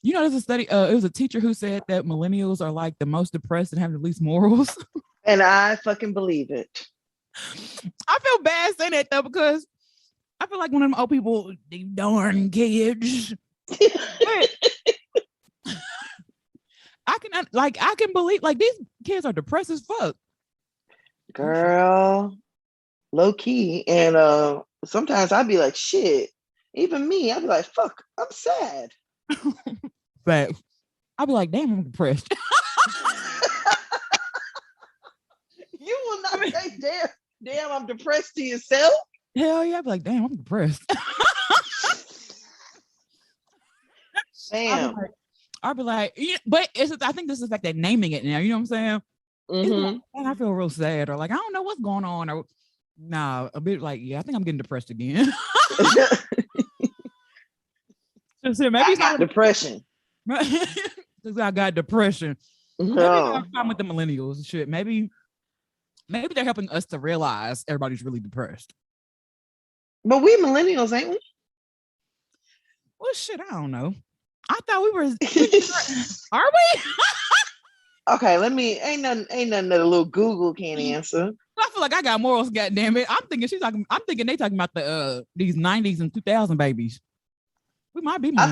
You know, there's a study. It was a teacher who said that millennials are like the most depressed and have the least morals. And I fucking believe it. I feel bad saying that though because I feel like one of them old people, they darn kids. But I can believe like these kids are depressed as fuck. Girl, low key. And sometimes I'd be like, shit. Even me, I'd be like, fuck, I'm sad. But I'll be like, damn, I'm depressed. You will not say, damn, I'm depressed to yourself. Hell yeah, I'll be like, damn, I'm depressed. Damn. I'll be like, yeah, but I think this is like that naming it now. You know what I'm saying? Mm-hmm. Like, I feel real sad, or like I don't know what's going on, or nah, a bit like yeah, I think I'm getting depressed again. So maybe I got depression. Because I got depression. No. Maybe I'm fine with the millennials. Shit, maybe they're helping us to realize everybody's really depressed. But we millennials, ain't we? Well, shit, I don't know. I thought we were. Are we? Okay, ain't nothing that a little Google can't answer. I feel like I got morals. Goddamn it! I'm thinking they talking about the these 90s and 2000 babies. We might be. I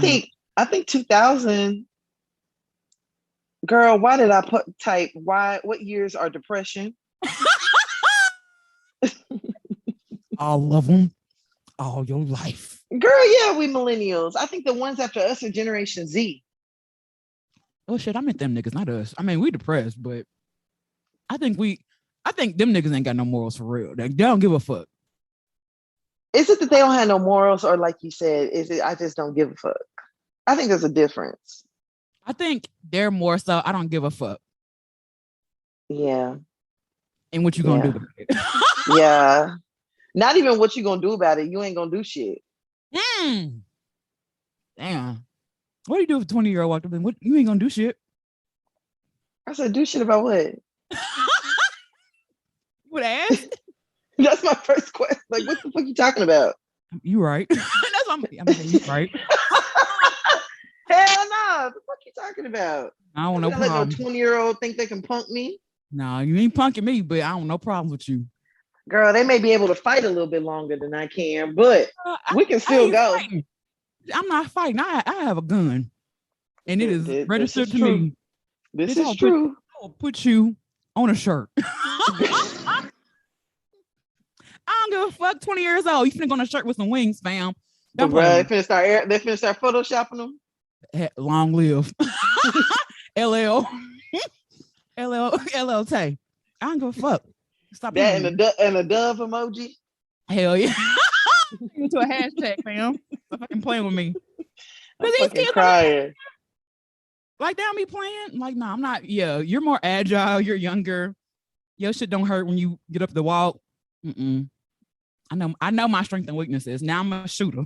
think 2000. Girl, why did I type? What years are depression? All of them, all your life. Girl, yeah, we millennials. I think the ones after us are Generation Z. Oh shit, I meant them niggas, not us. I mean, we depressed, but I think them niggas ain't got no morals for real. They don't give a fuck. Is it that they don't have no morals, or like you said, is it I just don't give a fuck? I think there's a difference. I think they're more so I don't give a fuck. Yeah. And what you gonna do about it? Yeah. Not even what you gonna do about it. You ain't gonna do shit. Damn. What do you do if a 20-year-old walked up and what you ain't gonna do shit? I said, do shit about what? You would ask? That's my first question. Like, what the fuck you talking about? You right. That's what I'm saying. You right. Hell no. What the fuck you talking about? I don't know. Let no 20-year-old think they can punk me. No, you ain't punking me, but I don't no problems with you. Girl, they may be able to fight a little bit longer than I can, but we can still go. Fighting. I'm not fighting. I have a gun. And it is registered to me. This is true. I will put you on a shirt. I don't give a fuck. 20 years old. You finna go on a shirt with some wings, fam. They finna start photoshopping them. Long live. LL Tay. I don't give a fuck. Stop that and a dove emoji. Hell yeah. Into a hashtag, fam. Stop fucking playing with me. I'm fucking crying. Like they don't be playing. Like, no, I'm not. Yeah, you're more agile. You're younger. Your shit don't hurt when you get up the wall. I know my strengths and weaknesses. Now I'm a shooter.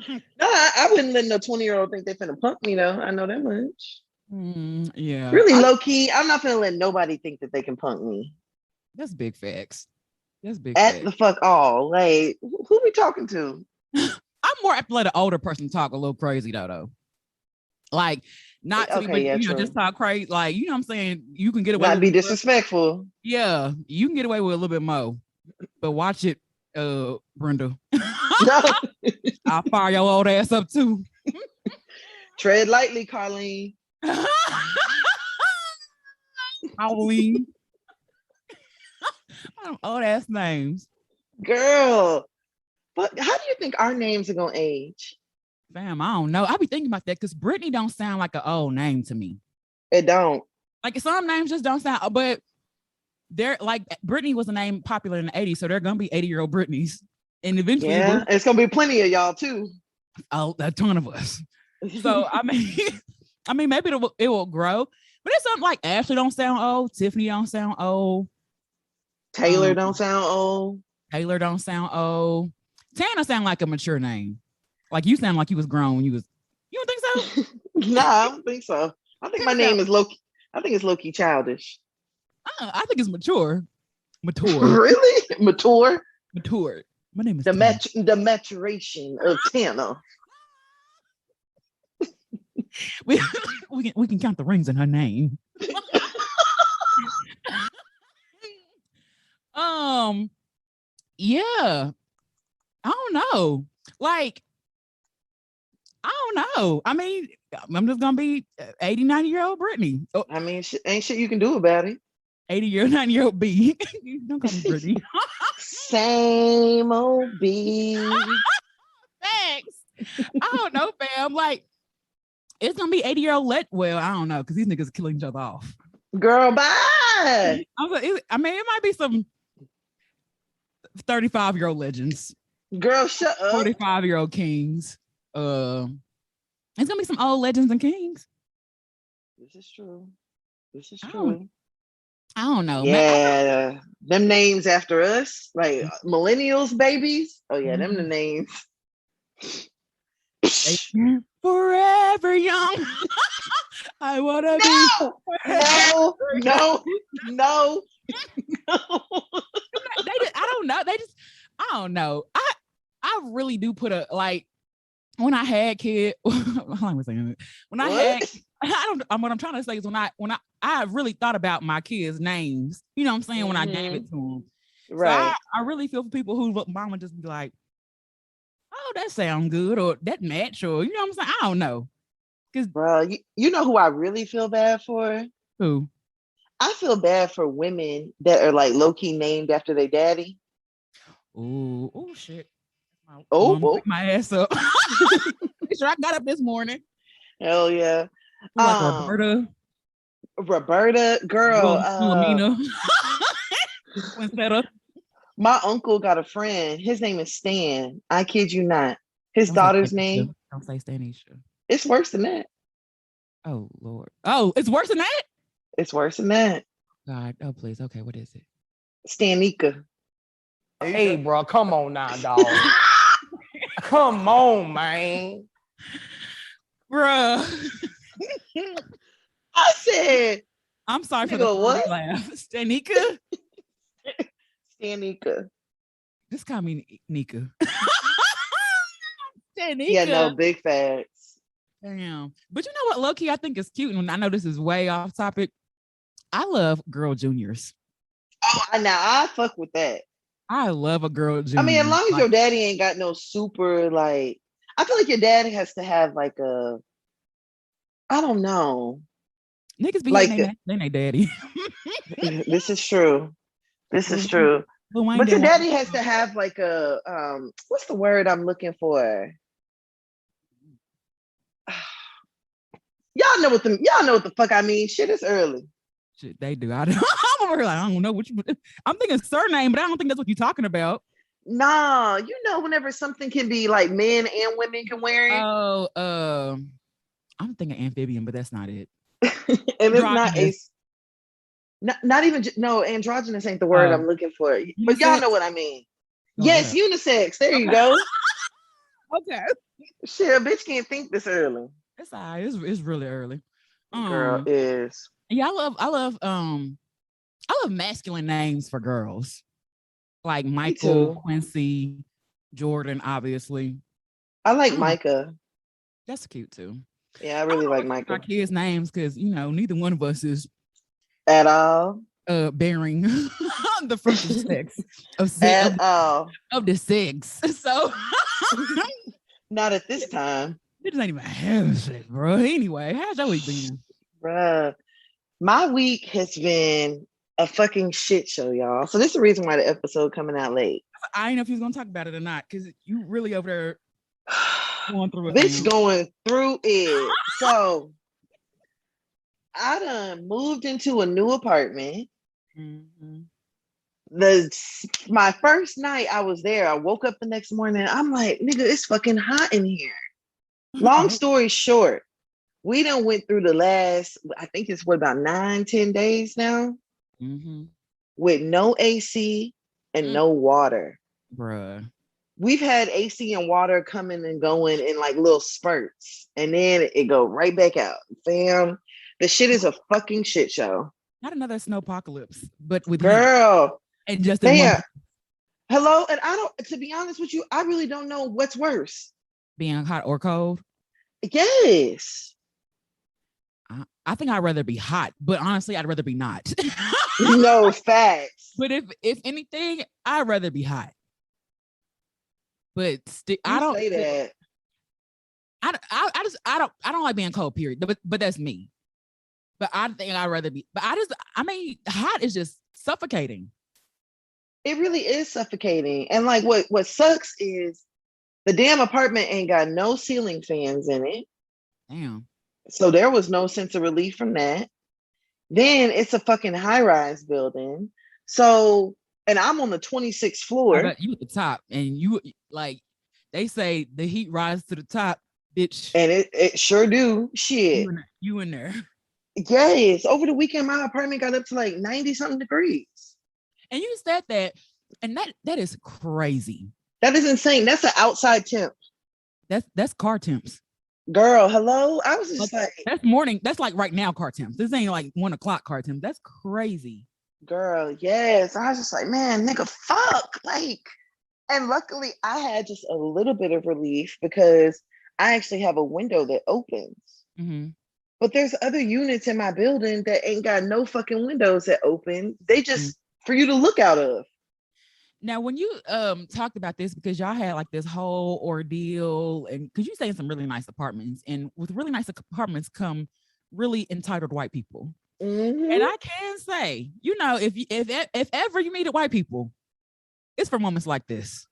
No, I wouldn't let no 20-year-old think they finna punk me though. I know that much. Yeah. Really low key, I'm not finna let nobody think that they can punk me. That's big facts. That's big At facts. the fuck all. Like, who we talking to? I'm more apt to let an older person talk a little crazy though. Like, not to be, just talk crazy. Like, you know what I'm saying? You can get away not be disrespectful. Yeah, you can get away with a little bit more. But watch it, Brenda. I'll fire your old ass up too. Tread lightly, Colleen. Colleen. Old ass names. Girl. But how do you think our names are gonna age? Fam, I don't know. I be thinking about that because Brittany don't sound like an old name to me. It don't. Like some names just don't sound, but they're like Brittany was a name popular in the 80s, so they're gonna be 80-year-old Britneys. And eventually it's gonna be plenty of y'all too. Oh, a ton of us. So I mean maybe it will grow, but it's something like Ashley don't sound old, Tiffany don't sound old, Taylor don't sound old. Taylor don't sound old. Tana sound like a mature name. Like you sound like you was grown when you was. You don't think so? Nah, I don't think so. I think my name is low-key. I think it's low-key childish. I think it's mature. Really? Mature. My name is the maturation of Tana. we we can count the rings in her name. Yeah. I don't know. Like, I don't know. I mean, I'm just gonna be 80, 90-year-old Brittany. Oh, I mean, ain't shit you can do about it. 80-year-old, 90-year-old B. Don't call me Brittany. Same old B. Thanks. I don't know, fam. Like, it's gonna be 80-year-old well, I don't know, because these niggas are killing each other off. Girl, bye. I mean, it might be some 35-year-old legends. Girl, shut up. 45-year-old kings. It's gonna be some old legends and kings. This is true. I don't know. Yeah, them names after us, like millennials, babies. Oh yeah, them the names. Forever young. I wanna be. No. I don't know. I don't know. I really do put a, like, when I had kids. What I'm trying to say is when I really thought about my kids' names. You know what I'm saying? When I gave it to them. Right. So I really feel for people who mama just be like, oh, that sound good, or that match, or you know what I'm saying? I don't know. Bro, you know who I really feel bad for? Who? I feel bad for women that are like low-key named after their daddy. Oh shit. Oh. My ass up. Sure, I got up this morning. Hell yeah. Like Roberta, girl. Philomena. My uncle got a friend. His name is Stan. I kid you not. His daughter's name. Don't say Stanisha. It's worse than that. Oh Lord. Oh, it's worse than that? It's worse than that. God. Oh, please. Okay, what is it? Stanika. Hey, bro, come on now, dog. Come on, man. Bruh. I said, I'm sorry for the laugh. Stanika? Stanika. Just call me Nika. Stanika. Yeah, no, big facts. Damn. But you know what, low-key, I think is cute, and I know this is way off topic. I love girl juniors. Oh, now I fuck with that. I love a girl junior. I mean, as long as your daddy ain't got no super, like, I feel like your daddy has to have like a, I don't know. Niggas be like they daddy. This is true. But your daddy has to have like a, what's the word I'm looking for? Y'all know what the fuck I mean. Shit is early. Shit, they do. I'm over like, I don't know what I'm thinking surname, but I don't think that's what you're talking about. Nah, you know, whenever something can be like men and women can wear it. Oh, I'm thinking amphibian, but that's not it. And it's not even androgynous ain't the word I'm looking for. Unisex? But y'all know what I mean. Yes, unisex. There you go. Okay. Shit, a bitch can't think this early. It's all right. It's really early. Girl is. Yeah, I love masculine names for girls. Like Michael, Quincy, Jordan, obviously. I like Micah. That's cute too. Yeah, I really like Micah. Our kids' names, because neither one of us is at all bearing the fruit of sex of the sex. So not at this time. It just ain't even having sex, bro. Anyway, how's your week been? Bruh, my week has been a fucking shit show, y'all. So this is the reason why the episode coming out late. I didn't know if you was gonna talk about it or not, because you really over there going through it. Bitch going through it. So I done moved into a new apartment. Mm-hmm. My first night I was there, I woke up the next morning. I'm like, nigga, it's fucking hot in here. Long story short, we done went through the last, I think it's about 9-10 days now, with no AC and no water. Bruh. We've had AC and water coming and going in like little spurts, and then it go right back out. Fam, the shit is a fucking shit show. Not another snowpocalypse, but with girl. And just hello, and I don't. To be honest with you, I really don't know what's worse. Being hot or cold? Yes. I think I'd rather be hot, but honestly, I'd rather be not. No facts. But if anything, I'd rather be hot. But I You don't say that. I don't like being cold, period. But that's me. But I think I'd rather be, but I mean, hot is just suffocating. It really is suffocating. And like what sucks is the damn apartment ain't got no ceiling fans in it. Damn. So there was no sense of relief from that. Then it's a fucking high-rise building. So, and I'm on the 26th floor. But you at the top, and you like they say the heat rises to the top, bitch. And it sure do. Shit. You in there. Yes. Over the weekend, my apartment got up to like 90 something degrees. And you said that, and that is crazy. That is insane. That's an outside temp. That's car temps. Girl, hello. I was just like that's morning. That's like right now car temps. This ain't like 1 o'clock car temps. That's crazy. Girl, yes. I was just like, man, nigga, fuck. Like, and luckily I had just a little bit of relief because I actually have a window that opens. Mm-hmm. But there's other units in my building that ain't got no fucking windows that open. They just for you to look out of. Now, when you talked about this, because y'all had like this whole ordeal, and because you stay in some really nice apartments, and with really nice apartments come really entitled white people. Mm-hmm. And I can say, you know, if ever you needed white people, it's for moments like this.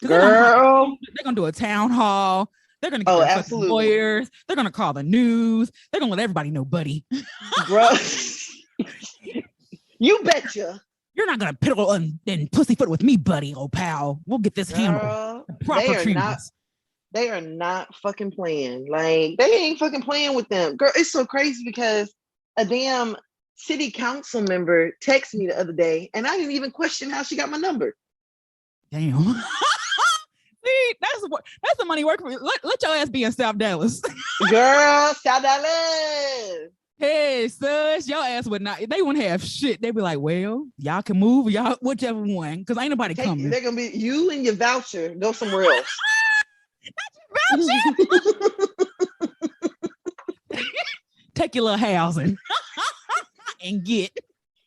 Girl, they're gonna do a town hall. They're gonna get their fucking lawyers. They're gonna call the news. They're gonna let everybody know, buddy. Bro, you betcha. You're not gonna piddle and pussyfoot with me, buddy, old pal. We'll get this handled. Proper treatment. They are not fucking playing. Like, they ain't fucking playing with them. Girl, it's so crazy because a damn city council member texted me the other day, and I didn't even question how she got my number. Damn. See, that's the money work for. Let your ass be in South Dallas. Girl, South Dallas. Hey, sus, your ass would not. They wouldn't have shit. They'd be like, well, y'all can move, y'all whichever one, because ain't nobody coming. They're gonna be you and your voucher. Go somewhere else. Not your voucher. Take your little housing and get.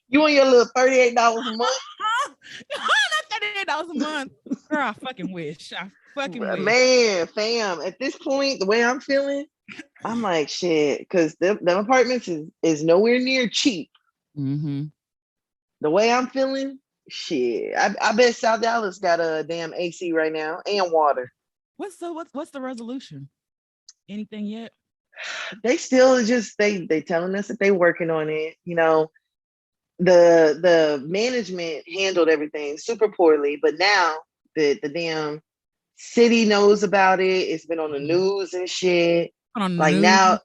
You and your little $38 a month. Not $38 a month. Girl, I fucking wish. I fucking wish. Man, fam, at this point, the way I'm feeling, I'm like, shit, because them apartments is nowhere near cheap. Mm-hmm. The way I'm feeling, shit. I bet South Dallas got a damn AC right now and water. What's the resolution? Anything yet? They still just they telling us that they working on it. You know, the management handled everything super poorly, but now the damn city knows about it. It's been on the news and shit. Like news, now,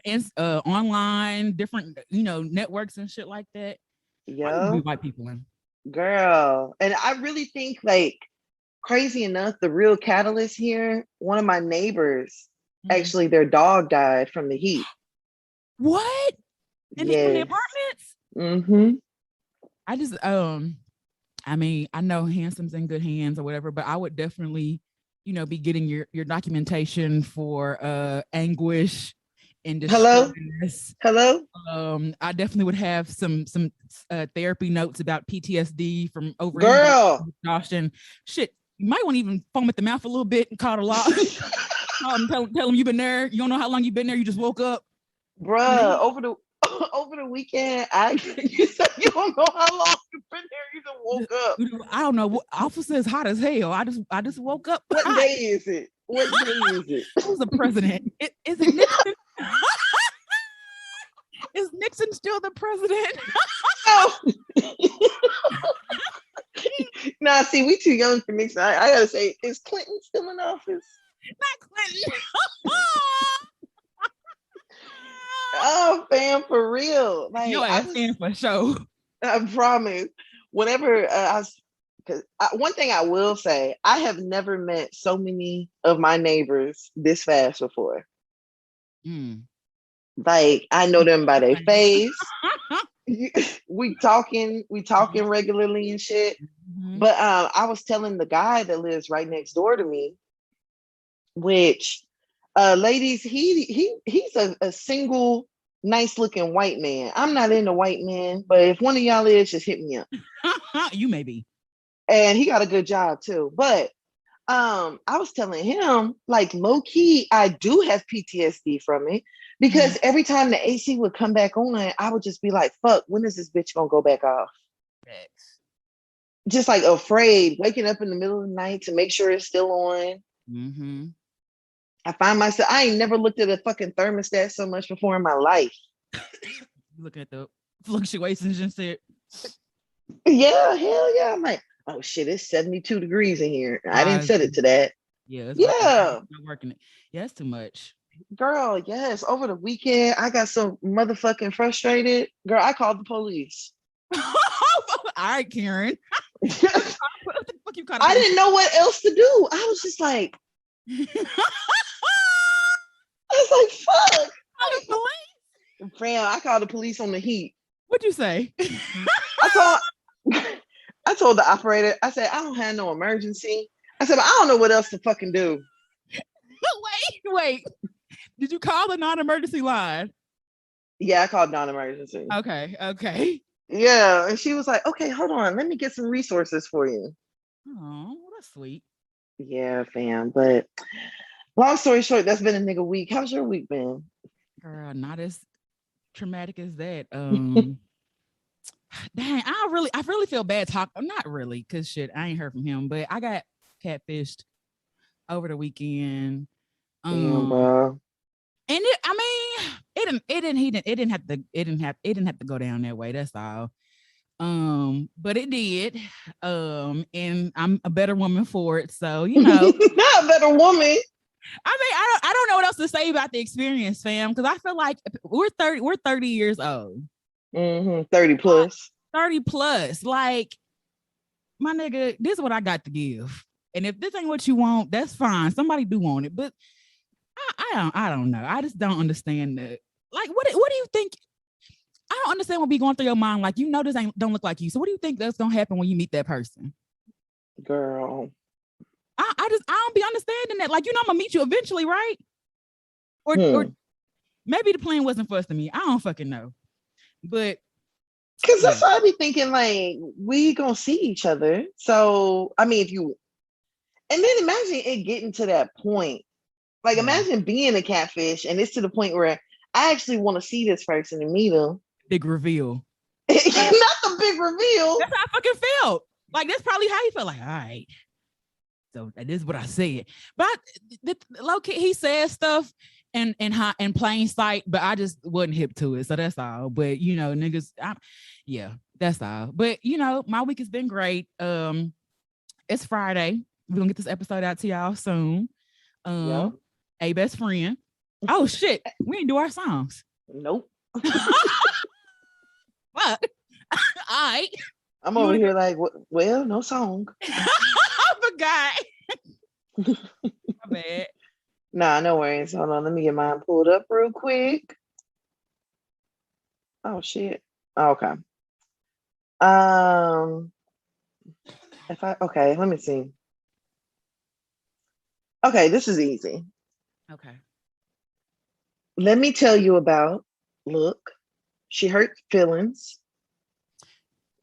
and online, different networks and shit like that. Yeah, white people in. Girl, and I really think, like, crazy enough, the real catalyst here. One of my neighbors, actually, their dog died from the heat. What? In the apartments? Mm-hmm. I just I mean, I know Handsome's in good hands or whatever, but I would definitely, be getting your documentation for anguish and distress. Hello. I definitely would have some therapy notes about PTSD from over exhaustion. Shit, you might want to even foam at the mouth a little bit and call the law. Tell them you've been there. You don't know how long you've been there. You just woke up, bruh. Over the weekend, you said you don't know how long you've been there. You just woke up. I don't know. Officer is hot as hell. I just woke up. What day is it? What day is it? Who's the president? Is it Nixon? Is Nixon still the president? Oh. Nah, see, we too young for Nixon. I gotta say, is Clinton still in office? Not Clinton. Oh, fam, for real. Like, your ass stand for show. I promise. Whenever one thing I will say, I have never met so many of my neighbors this fast before. Like, I know them by their face. we talking regularly and shit. Mm-hmm. But I was telling the guy that lives right next door to me, which ladies, he's a single nice looking white man. I'm not into white men, but if one of y'all is, just hit me up. You may be. And he got a good job too. But I was telling him, like, low key, I do have PTSD from it because every time the AC would come back on, I would just be like, fuck, when is this bitch gonna go back off? Facts. Just like afraid, waking up in the middle of the night to make sure it's still on. Mm-hmm. I find myself, I ain't never looked at a fucking thermostat so much before in my life. Looking at the fluctuations and shit. Yeah, hell yeah. I'm like, oh shit, it's 72 degrees in here. I didn't set it to that. Yeah, it's Yeah. not working. Yeah, it's too much. Girl, yes. Over the weekend, I got so motherfucking frustrated. Girl, I called the police. All right, Karen. I didn't know what else to do. I was just like, fuck. Fam, I called the police on the heat. What'd you say? I told the operator, I said, I don't have no emergency. I said, but I don't know what else to fucking do. Wait. Did you call the non-emergency line? Yeah, I called non-emergency. Okay. Yeah, and she was like, okay, hold on. Let me get some resources for you. Oh, that's sweet. Yeah, fam. But long story short, that's been a nigga week. How's your week been? Girl, not as traumatic as that. Dang, I really feel bad talking. Not really, because shit, I ain't heard from him, but I got catfished over the weekend. Damn, bro. And it didn't have to go down that way. That's all. But it did. And I'm a better woman for it. So, Not a better woman. I don't know what else to say about the experience, fam, because I feel like we're 30 years old. 30 plus. 30 plus. Like, my nigga, this is what I got to give. And if this ain't what you want, that's fine. Somebody do want it. But I don't know. I just don't understand that. Like, what do you think? I don't understand what be going through your mind. Like, this don't look like you. So what do you think that's gonna happen when you meet that person? Girl. I don't be understanding that. Like, I'm gonna meet you eventually, right? Or maybe the plan wasn't for us to meet. I don't fucking know. But because that's why I be thinking, like, we gonna see each other. So I mean, and then imagine it getting to that point. Like, imagine being a catfish and it's to the point where I actually want to see this person and meet him. Big reveal. Not the big reveal. That's how I fucking felt. Like, that's probably how you felt. Like, all right. So that is what I said. But low key, he said stuff in plain sight, but I just wasn't hip to it. So that's all. But niggas, that's all. But my week has been great. It's Friday. We're gonna get this episode out to y'all soon. A best friend. Oh shit, we didn't do our songs. Nope. What? All right. I'm over here like, well, no song. I forgot. My bad. Nah, no worries. Hold on, let me get mine pulled up real quick. Oh shit. Okay. Okay, let me see. Okay, this is easy. Okay. Let me tell you about Look. She hurt feelings.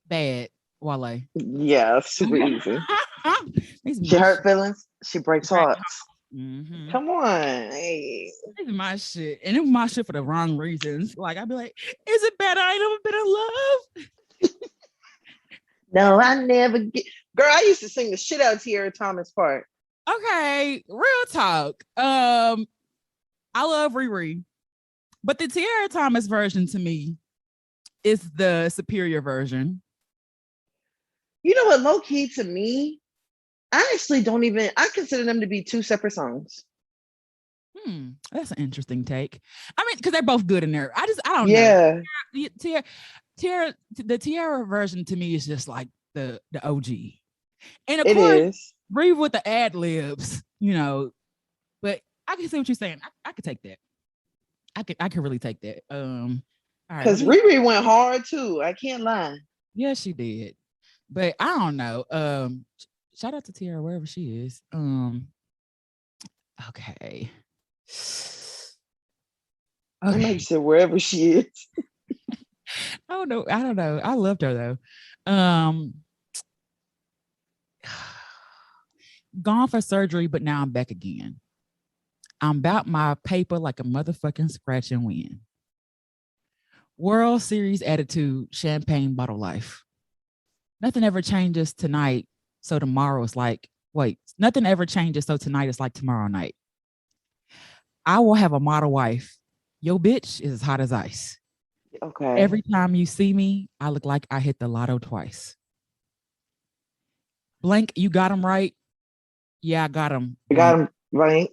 Bad. Wale. Yeah, super easy. She hurt feelings. She breaks hearts. Mm-hmm. Come on. Hey. This is my shit. And it was my shit for the wrong reasons. Like, I'd be like, is it bad? I ain't never been in love. No, I never get. Girl, I used to sing the shit out of Tierra Thomas part. Okay, real talk. I love Riri, but the Tierra Thomas version to me is the superior version. You know what? Low key to me, I actually don't even. I consider them to be two separate songs. That's an interesting take. I mean, because they're both good in there. I don't know. The Tierra version to me is just like the OG, and of course, Riri with the ad libs, But I can see what you're saying. I could take that. I could really take that. Because Riri went hard too. I can't lie. Yeah, she did. But I don't know. Shout out to Tierra wherever she is. Okay. I might Okay. have said wherever she is. I don't know. I don't know. I loved her though. Gone for surgery, but now I'm back again. I'm about my paper like a motherfucking scratch and win. World Series attitude, champagne bottle life. Nothing ever changes tonight, so tomorrow is like, wait, nothing ever changes, so tonight is like tomorrow night. I will have a model wife. Yo, bitch is as hot as ice. Okay. Every time you see me, I look like I hit the lotto twice. Blank, you got him right. Yeah, I got him. I got Blank. him blank.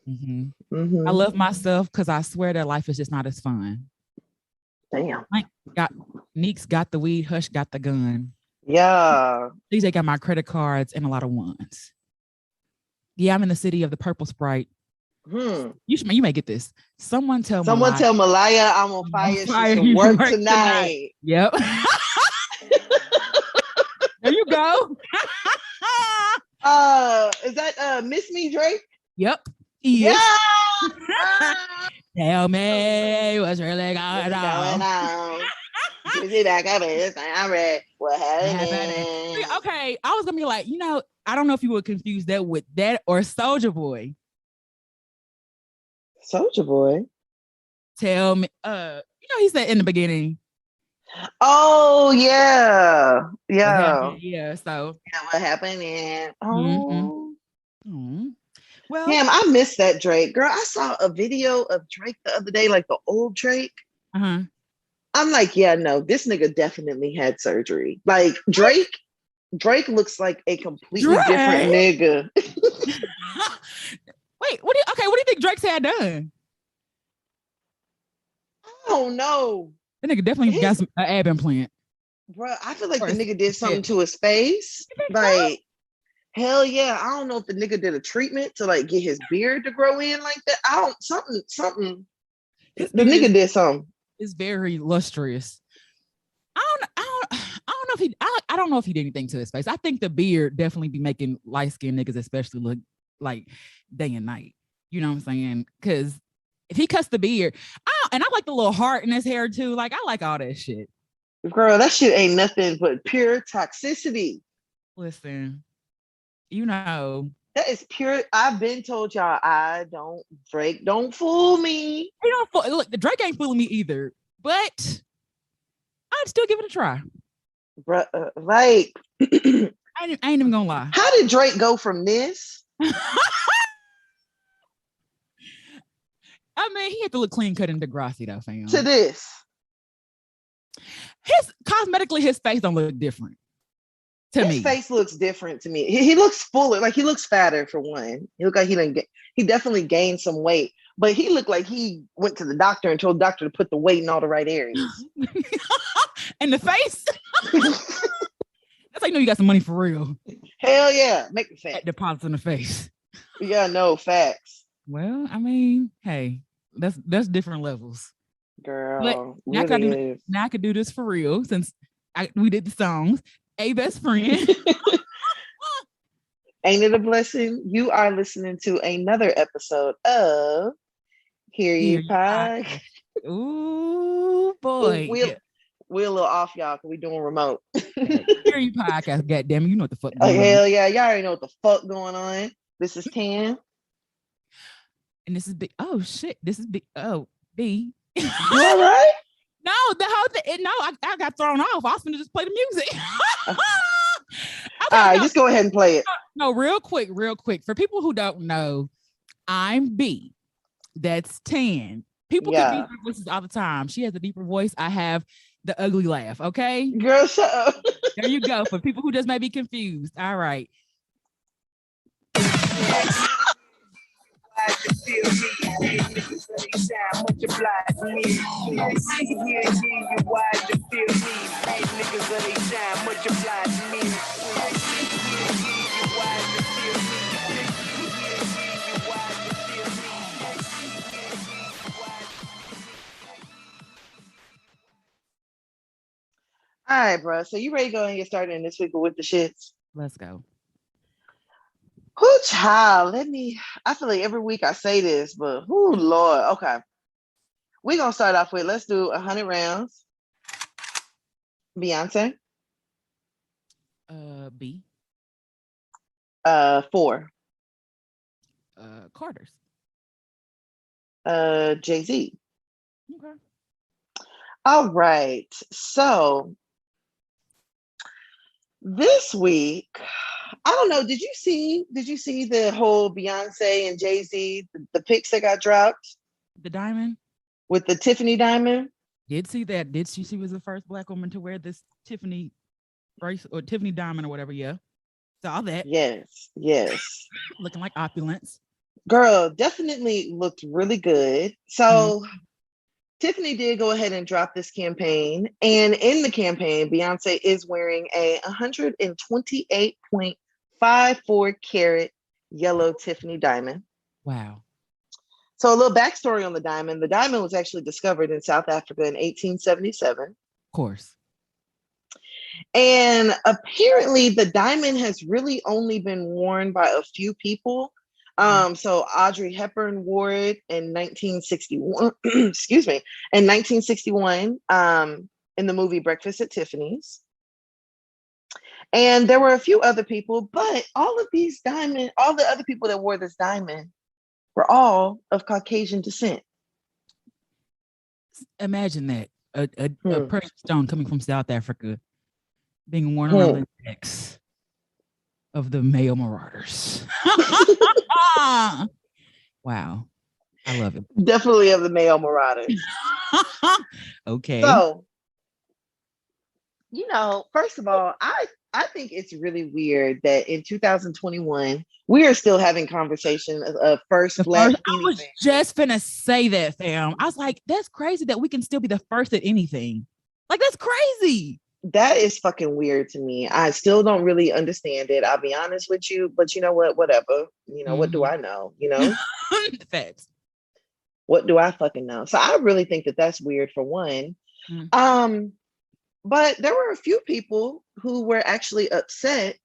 Mhm. I Mm-hmm. love myself because I swear that life is just not as fun. Damn. Blank got Neeks got the weed, Hush got the gun. Yeah. DJ got my credit cards and a lot of ones. Yeah, I'm in the city of the purple Sprite. You may get this. Someone tell Someone Malaya tell Malaya I'm on fire. She should you work work tonight. Yep. There you go. Is that Miss Me Drake? Yep. He Yeah. is. Tell me what's really going on. Busy back up I'm ready. What happened? Okay, I was gonna be like, I don't know if you would confuse that with that or Soldier Boy. Soldier Boy. Tell me, he said in the beginning. Oh yeah, yeah. So what happened? Oh, well, damn, I missed that Drake girl. I saw a video of Drake the other day, like the old Drake. I'm like, yeah, no, this nigga definitely had surgery. Like Drake looks like a completely different nigga. Wait, what do you think Drake's had done? Oh no. That nigga definitely got an ab implant. Bro, I feel like the nigga did something to his face. Like, hell yeah. I don't know if the nigga did a treatment to like get his beard to grow in like that. Something. The nigga did something. It's very lustrous. I don't know if he did anything to his face. I think the beard definitely be making light-skinned niggas especially look like day and night. You know what I'm saying? Because if he cuts the beard, and I like the little heart in his hair too. Like I like all that shit. Girl, that shit ain't nothing but pure toxicity. Listen, that is pure. I've been told y'all, Drake don't fool me. Look, the Drake ain't fooling me either, but I'd still give it a try. Bruh, like I ain't even gonna lie. How did Drake go from this? I mean, he had to look clean cut in Degrassi though, fam. To this. Cosmetically, his face don't look different. His face looks different to me. He looks fuller, like he looks fatter for one. He looked like he definitely gained some weight, but he looked like he went to the doctor and told the doctor to put the weight in all the right areas. And the face? That's how you know you got some money for real. Hell yeah. Make the facts. Deposits in the face. Yeah, no facts. Well, I mean, hey, that's different levels. Girl, now I could do this for real since we did the songs. A best friend. Ain't it a blessing? You are listening to another episode of Hear You Podcast. Ooh, boy. We're a little off, y'all, because we're doing remote. Hear You Podcast, goddamn, you know what the fuck going on. Hell yeah, y'all already know what the fuck going on. This is Tan. And this is B. Oh, shit. This is B. Oh, B. You all right? No, the whole thing. No, I got thrown off. I was going to just play the music. Okay, all right, just go ahead and play it. No, real quick. For people who don't know, I'm B. That's Tan. People confuse her voices all the time. She has a deeper voice. I have the ugly laugh. Okay, girl, shut up. There you go. For people who just may be confused. All right. All right, bro. So you ready to go and get started in this week with the shits? Let's go. Whoo, child. I feel like every week I say this, but whoo, Lord. Okay. We're gonna start off with, let's do 100 rounds. Beyonce. B. 4. Carter's. Jay-Z. Okay. All right. So this week, I don't know. Did you see the whole Beyonce and Jay-Z, the pics that got dropped? The diamond? With the Tiffany diamond? Did see that. Did she was the first Black woman to wear this Tiffany bracelet or Tiffany diamond or whatever. Yeah. Saw that. Yes. Looking like opulence. Girl, definitely looked really good. So Tiffany did go ahead and drop this campaign. And in the campaign, Beyonce is wearing a 128.54 carat yellow Tiffany diamond. Wow. So a little backstory on the diamond. The diamond was actually discovered in South Africa in 1877. Of course. And apparently the diamond has really only been worn by a few people. So Audrey Hepburn wore it in 1961, excuse me, in 1961, in the movie Breakfast at Tiffany's. And there were a few other people, but all the other people that wore this diamond were all of Caucasian descent. Imagine that. A precious stone coming from South Africa being worn around the necks of the male marauders. Wow. I love it. Definitely of the male marauders. Okay. So, first of all, I think it's really weird that in 2021, we are still having conversation of first Black anything. I was just finna say that, fam. I was like, that's crazy that we can still be the first at anything. Like, that's crazy. That is fucking weird to me. I still don't really understand it. I'll be honest with you, but you know what? Whatever. What do I know? Facts. What do I fucking know? So I really think that that's weird for one. But there were a few people who were actually upset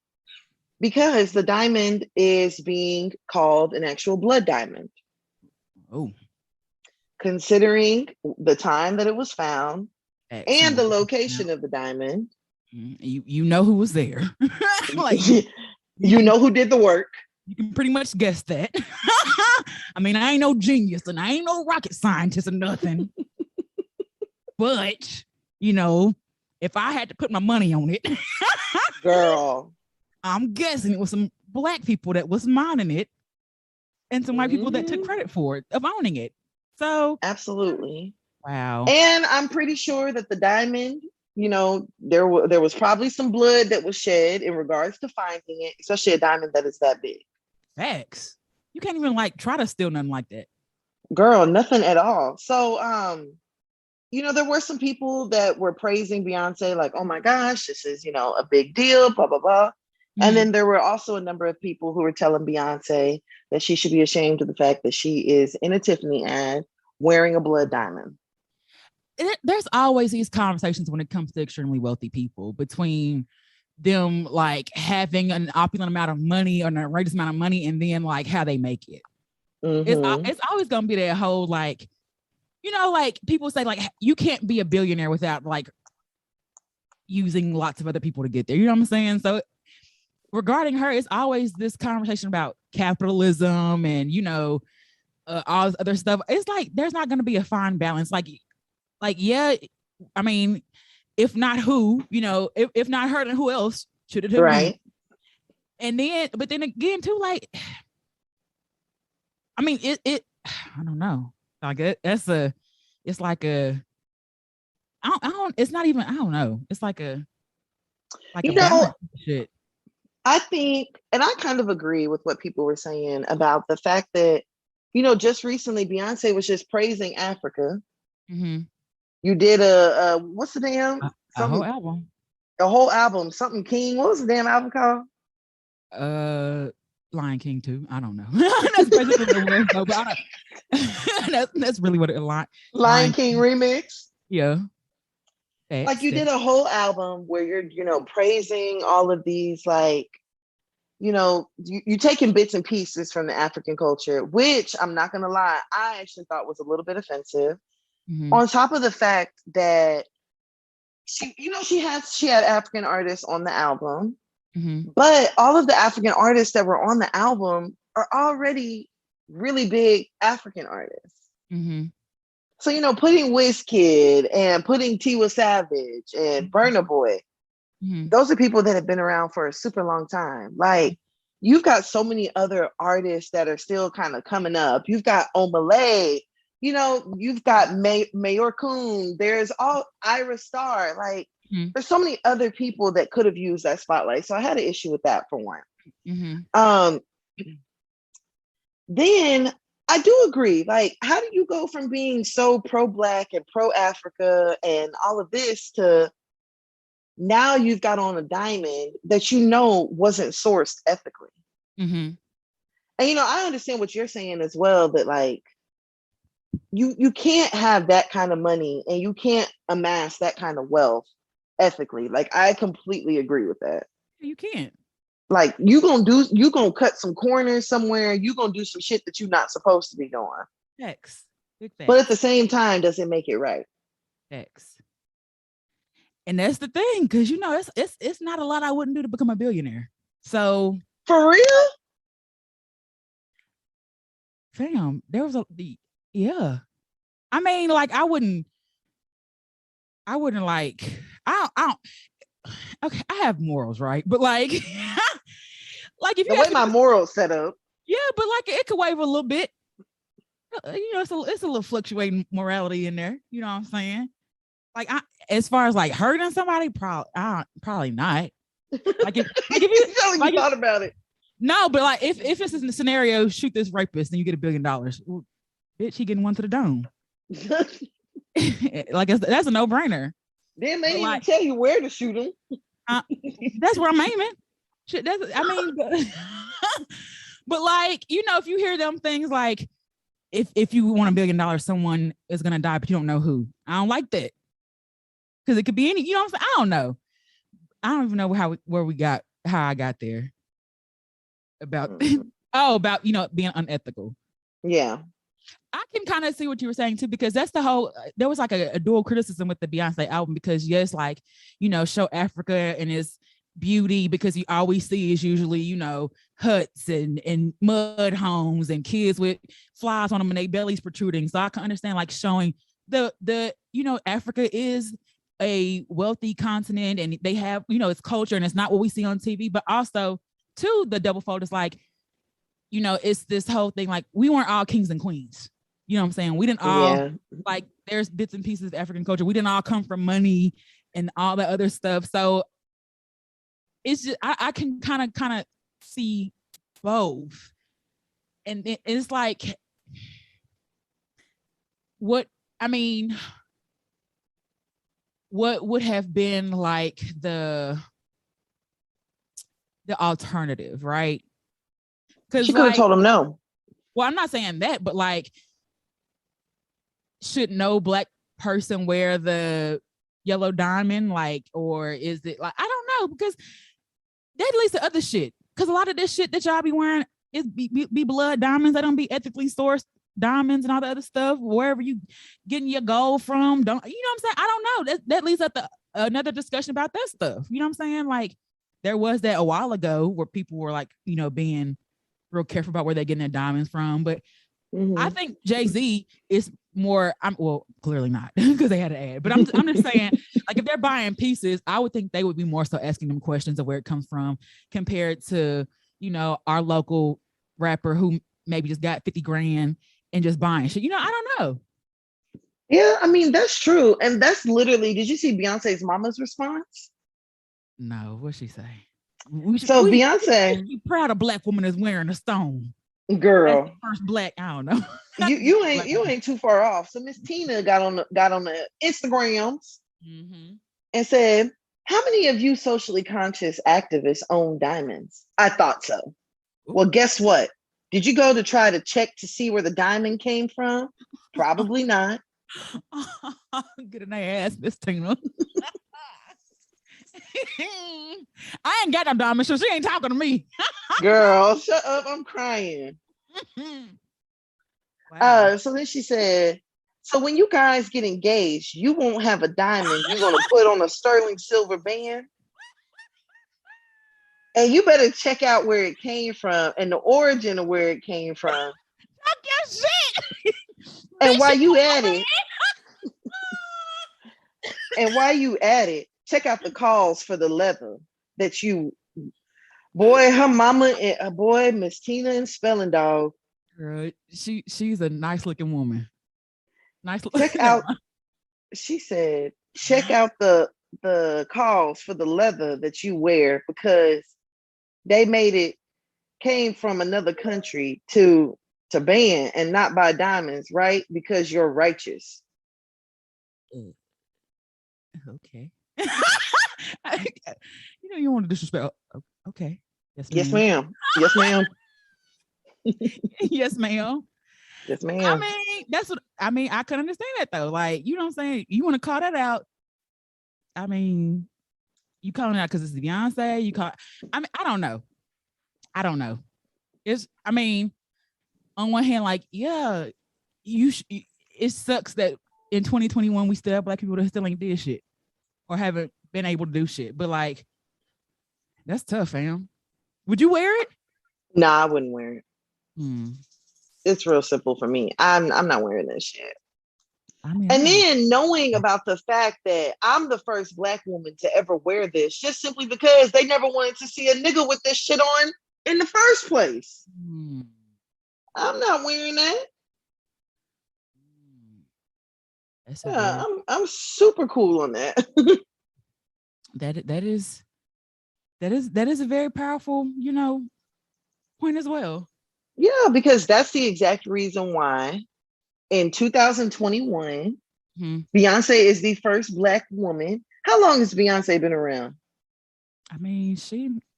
because the diamond is being called an actual blood diamond. Oh. Considering the time that it was found. Excellent. And the location of the diamond. You know who was there. Like, you know who did the work. You can pretty much guess that. I mean, I ain't no genius and I ain't no rocket scientist or nothing. But, if I had to put my money on it, girl, I'm guessing it was some Black people that was mining it and some white people that took credit for it, of owning it. So absolutely. Wow. And I'm pretty sure that the diamond, there was probably some blood that was shed in regards to finding it, especially a diamond that is that big. Facts. You can't even try to steal nothing like that. Girl, nothing at all. So, there were some people that were praising Beyonce, like, oh my gosh, this is, a big deal, blah, blah, blah. And then there were also a number of people who were telling Beyonce that she should be ashamed of the fact that she is in a Tiffany ad wearing a blood diamond. There's always these conversations when it comes to extremely wealthy people between them having an opulent amount of money or an outrageous amount of money and then how they make it. It's always gonna be that whole people say you can't be a billionaire without using lots of other people to get there. You know what I'm saying? So regarding her, it's always this conversation about capitalism and all this other stuff. It's there's not gonna be a fine balance. Yeah, I mean, if not who, if not her, then who else should it have been? And then, but then again, too, I mean, it I don't know. It's not even, I don't know. It's shit. I think, and I kind of agree with what people were saying about the fact that, just recently Beyonce was just praising Africa. You did a what's the damn? A whole album. A whole album. Something King. What was the damn album called? Lion King 2. I don't know. That's basically what it was, though, but that's really what it Lion King remix. Yeah. You did a whole album where you're, praising all of these, you're taking bits and pieces from the African culture, which I'm not gonna lie, I actually thought was a little bit offensive. On top of the fact that she had African artists on the album, but all of the African artists that were on the album are already really big African artists. So, putting Wizkid and putting Tiwa Savage and Burna Boy, those are people that have been around for a super long time. Like, you've got so many other artists that are still kind of coming up. You've got Omalay, you've got Mayor Kun. There's all Ira Star. Like, there's so many other people that could have used that spotlight. So I had an issue with that for one. Then I do agree. Like, how do you go from being so pro-Black and pro-Africa and all of this to now you've got on a diamond that wasn't sourced ethically? And I understand what you're saying as well, that like you can't have that kind of money and you can't amass that kind of wealth ethically. Like, I completely agree with that. You can't. Like, you gonna cut some corners somewhere, you gonna do some shit that you're not supposed to be doing. Facts. Big facts. But at the same time, does it make it right? Facts. And that's the thing, because it's not a lot I wouldn't do to become a billionaire. So for real? Fam, there was yeah. I mean, like, I wouldn't like, I don't okay, I have morals, right? But like like if you the way my morals set up. Yeah, but like it could waver a little bit. It's a little fluctuating morality in there. You know what I'm saying? Like, as far as like hurting somebody, probably not. Like if you thought about it. No, but like if it's in the scenario, shoot this rapist, then you get $1 billion. Well, bitch, he getting one to the dome. Like that's a no-brainer. Then they even tell you where to shoot him. That's where I'm aiming. Shit, but like, if you hear them things like, if you want $1 billion, someone is gonna die, but you don't know who. I don't like that, because it could be any. You know what I'm saying? I don't know. I don't even know how I got there. About being unethical. Yeah. I can kind of see what you were saying too, because that's the whole, there was like a dual criticism with the Beyonce album, because yes, like, show Africa and its beauty, because you always see is usually, huts and mud homes and kids with flies on them and their bellies protruding. So I can understand like showing the Africa is a wealthy continent and they have, its culture, and it's not what we see on TV, but also too, the double fold is like, it's this whole thing, like, we weren't all kings and queens. You know what I'm saying? We didn't all, like, there's bits and pieces of African culture. We didn't all come from money and all that other stuff. So it's just, I can kind of see both. And it's like, what would have been like the alternative, right? Because she could have told him no. Well, I'm not saying that, but like, should no Black person wear the yellow diamond? Like, or is it like, I don't know, because that leads to other shit. Because a lot of this shit that y'all be wearing is be blood diamonds. They don't be ethically sourced diamonds and all the other stuff. Wherever you getting your gold from, don't, you know what I'm saying? I don't know. That leads up to another discussion about that stuff. You know what I'm saying? Like, there was that a while ago where people were like, being real careful about where they're getting their diamonds from. But I think Jay-Z is more, clearly not, because they had an ad, but I'm just saying, like, if they're buying pieces, I would think they would be more so asking them questions of where it comes from, compared to, our local rapper who maybe just got 50 grand and just buying shit. I don't know. Yeah, I mean, that's true. And that's literally, did you see Beyonce's mama's response? No, what'd she say? Beyonce, be proud of Black woman is wearing a stone. Girl, first Black. I don't know. you ain't too far off. So Miss Tina got on the Instagrams and said, "How many of you socially conscious activists own diamonds?" I thought so. Ooh. Well, guess what? Did you go to try to check to see where the diamond came from? Probably not. Get in their ass, Miss Tina. I ain't got no diamond, so she ain't talking to me. Girl, shut up. I'm crying. Wow. So then she said, So when you guys get engaged, you won't have a diamond. You're gonna put on a sterling silver band. And you better check out where it came from and the origin of where it came from. Talk your shit. And while you at it, check out the calls for the leather that you, boy, her mama and boy, Miss Tina and Spelling Dog. Girl, she's a nice looking woman. Nice. Check out. She said, check out the calls for the leather that you wear because they came from another country to ban and not buy diamonds, right? Because you're righteous. Okay. You want to disrespect. Okay. Yes, ma'am. Yes, ma'am. Yes, ma'am. Yes, ma'am. I can understand that though. Like, you know what I'm saying? You want to call that out. I mean, you calling it out because it's Beyonce. I don't know. On one hand, like, yeah, it sucks that in 2021 we still have Black people that still ain't did shit or haven't been able to do shit. But like, that's tough, fam. Would you wear it? Nah, I wouldn't wear it. It's real simple for me. I'm not wearing this shit. And then knowing about the fact that I'm the first Black woman to ever wear this, just simply because they never wanted to see a nigga with this shit on in the first place. I'm not wearing that. I'm super cool on that. That is a very powerful, point as well. Yeah, because that's the exact reason why in 2021, Beyonce is the first Black woman. How long has Beyonce been around? I mean,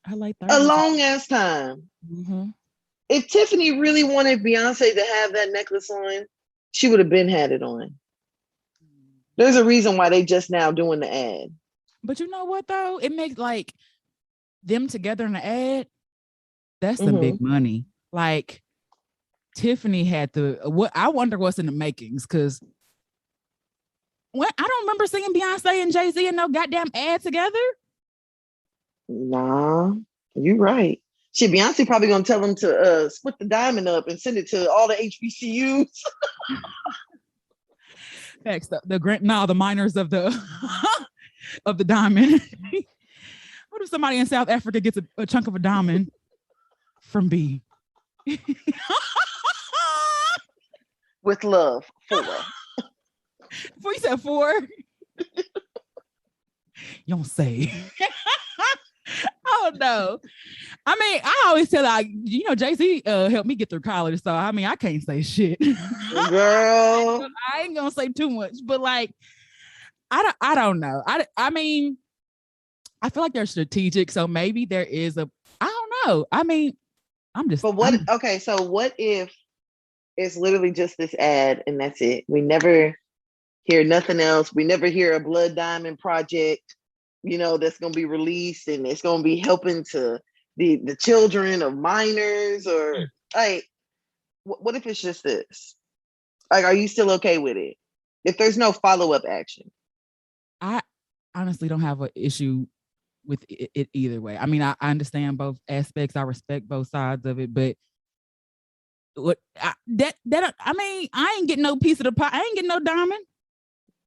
her late 30s. A long ass time. If Tiffany really wanted Beyonce to have that necklace on, she would have been had it on. There's a reason why they just now doing the ad. But you know what though? It makes like them together in the ad. That's the big money. Like Tiffany had to. I wonder what's in the makings because I don't remember seeing Beyonce and Jay-Z in no goddamn ad together. Nah, you're right. Shit, Beyonce probably gonna tell them to split the diamond up and send it to all the HBCUs. Next, the miners of the of the diamond. What if somebody in South Africa gets a chunk of a diamond from B? With love, 4. Before you said 4, you don't say. Oh no. I mean, I always tell Jay-Z helped me get through college, so I mean I can't say shit. Girl. I ain't gonna say too much, but like I don't know. I mean, I feel like they're strategic, so maybe there is I don't know. I mean, so what if it's literally just this ad and that's it? We never hear nothing else. We never hear a Blood Diamond project, that's going to be released and it's going to be helping to the children of minors or like, what if it's just this? Like, are you still okay with it? If there's no follow-up action? I honestly don't have an issue with it either way. I mean, I understand both aspects. I respect both sides of it, but I ain't getting no piece of the pie. I ain't getting no diamond.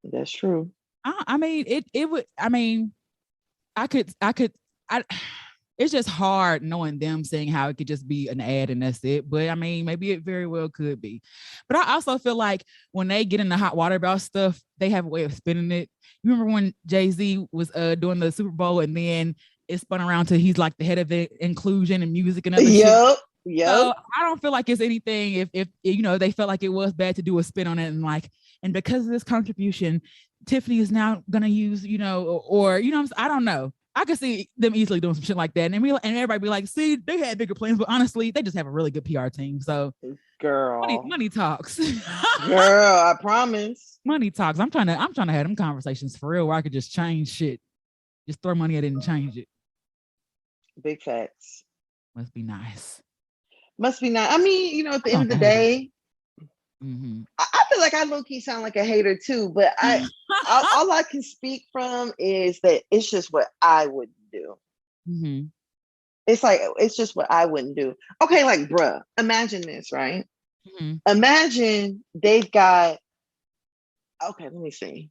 That's true. I mean, it would. I mean, I could. It's just hard knowing them saying how it could just be an ad and that's it. But I mean, maybe it very well could be. But I also feel like when they get in the hot water about stuff, they have a way of spinning it. You remember when Jay-Z was doing the Super Bowl and then it spun around to he's like the head of inclusion and music and other shit. Yep. So I don't feel like it's anything if they felt like it was bad to do a spin on it and because of this contribution, Tiffany is now gonna use, I don't know. I could see them easily doing some shit like that. And everybody be like, see, they had bigger plans, but honestly, they just have a really good PR team. So girl, money talks. Girl, I promise. Money talks. I'm trying to have them conversations for real where I could just change shit. Just throw money at it and change it. Big facts. Must be nice. I mean, at the end of the day, I feel like I low-key sound like a hater too, but all I can speak from is that it's just what I would do. It's like, it's just what I wouldn't do. Okay, like, bruh, imagine this, right? Imagine they've got, okay, let me see.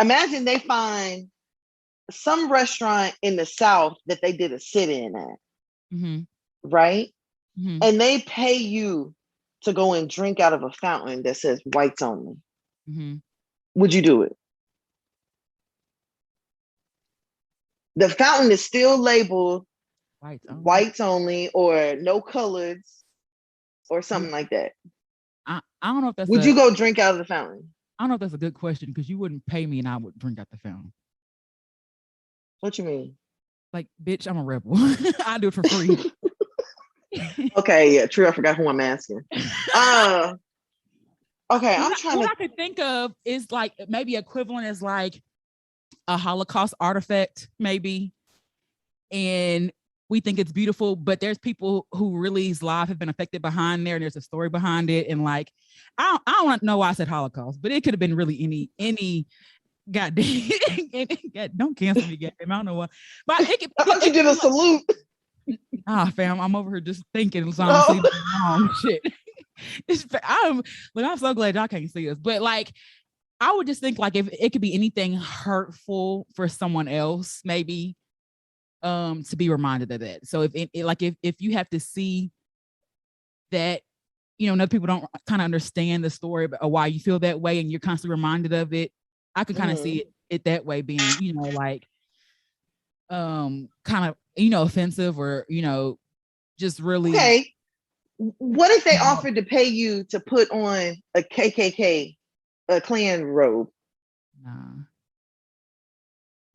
Imagine they find some restaurant in the South that they did a sit-in at, right? And they pay you to go and drink out of a fountain that says whites only. Would you do it? The fountain is still labeled whites only or no colors or something like that. I don't know if that's Would you go drink out of the fountain? I don't know if that's a good question because you wouldn't pay me and I would drink out the fountain. What you mean? Like, bitch, I'm a rebel. I do it for free. Okay, yeah, true. I forgot who I'm asking. Okay, I'm trying what to. I could think of is like maybe equivalent is like a Holocaust artifact, maybe, and we think it's beautiful, but there's people who really's life have been affected behind there, and there's a story behind it, and like I don't know why I said Holocaust, but it could have been really any goddamn. Don't cancel me, goddamn. I don't know what, but I thought you did a salute. Fam, I'm over here just thinking, so I'm sleeping wrong shit. I'm so glad y'all can't see us, but like I would just think like if it could be anything hurtful for someone else, maybe to be reminded of that. So if you have to see that, other people don't kind of understand the story of why you feel that way and you're constantly reminded of it, I can kind of see it that way being, like kind of, offensive or, just really. Okay. What if they offered to pay you to put on a KKK, a Klan robe? Nah,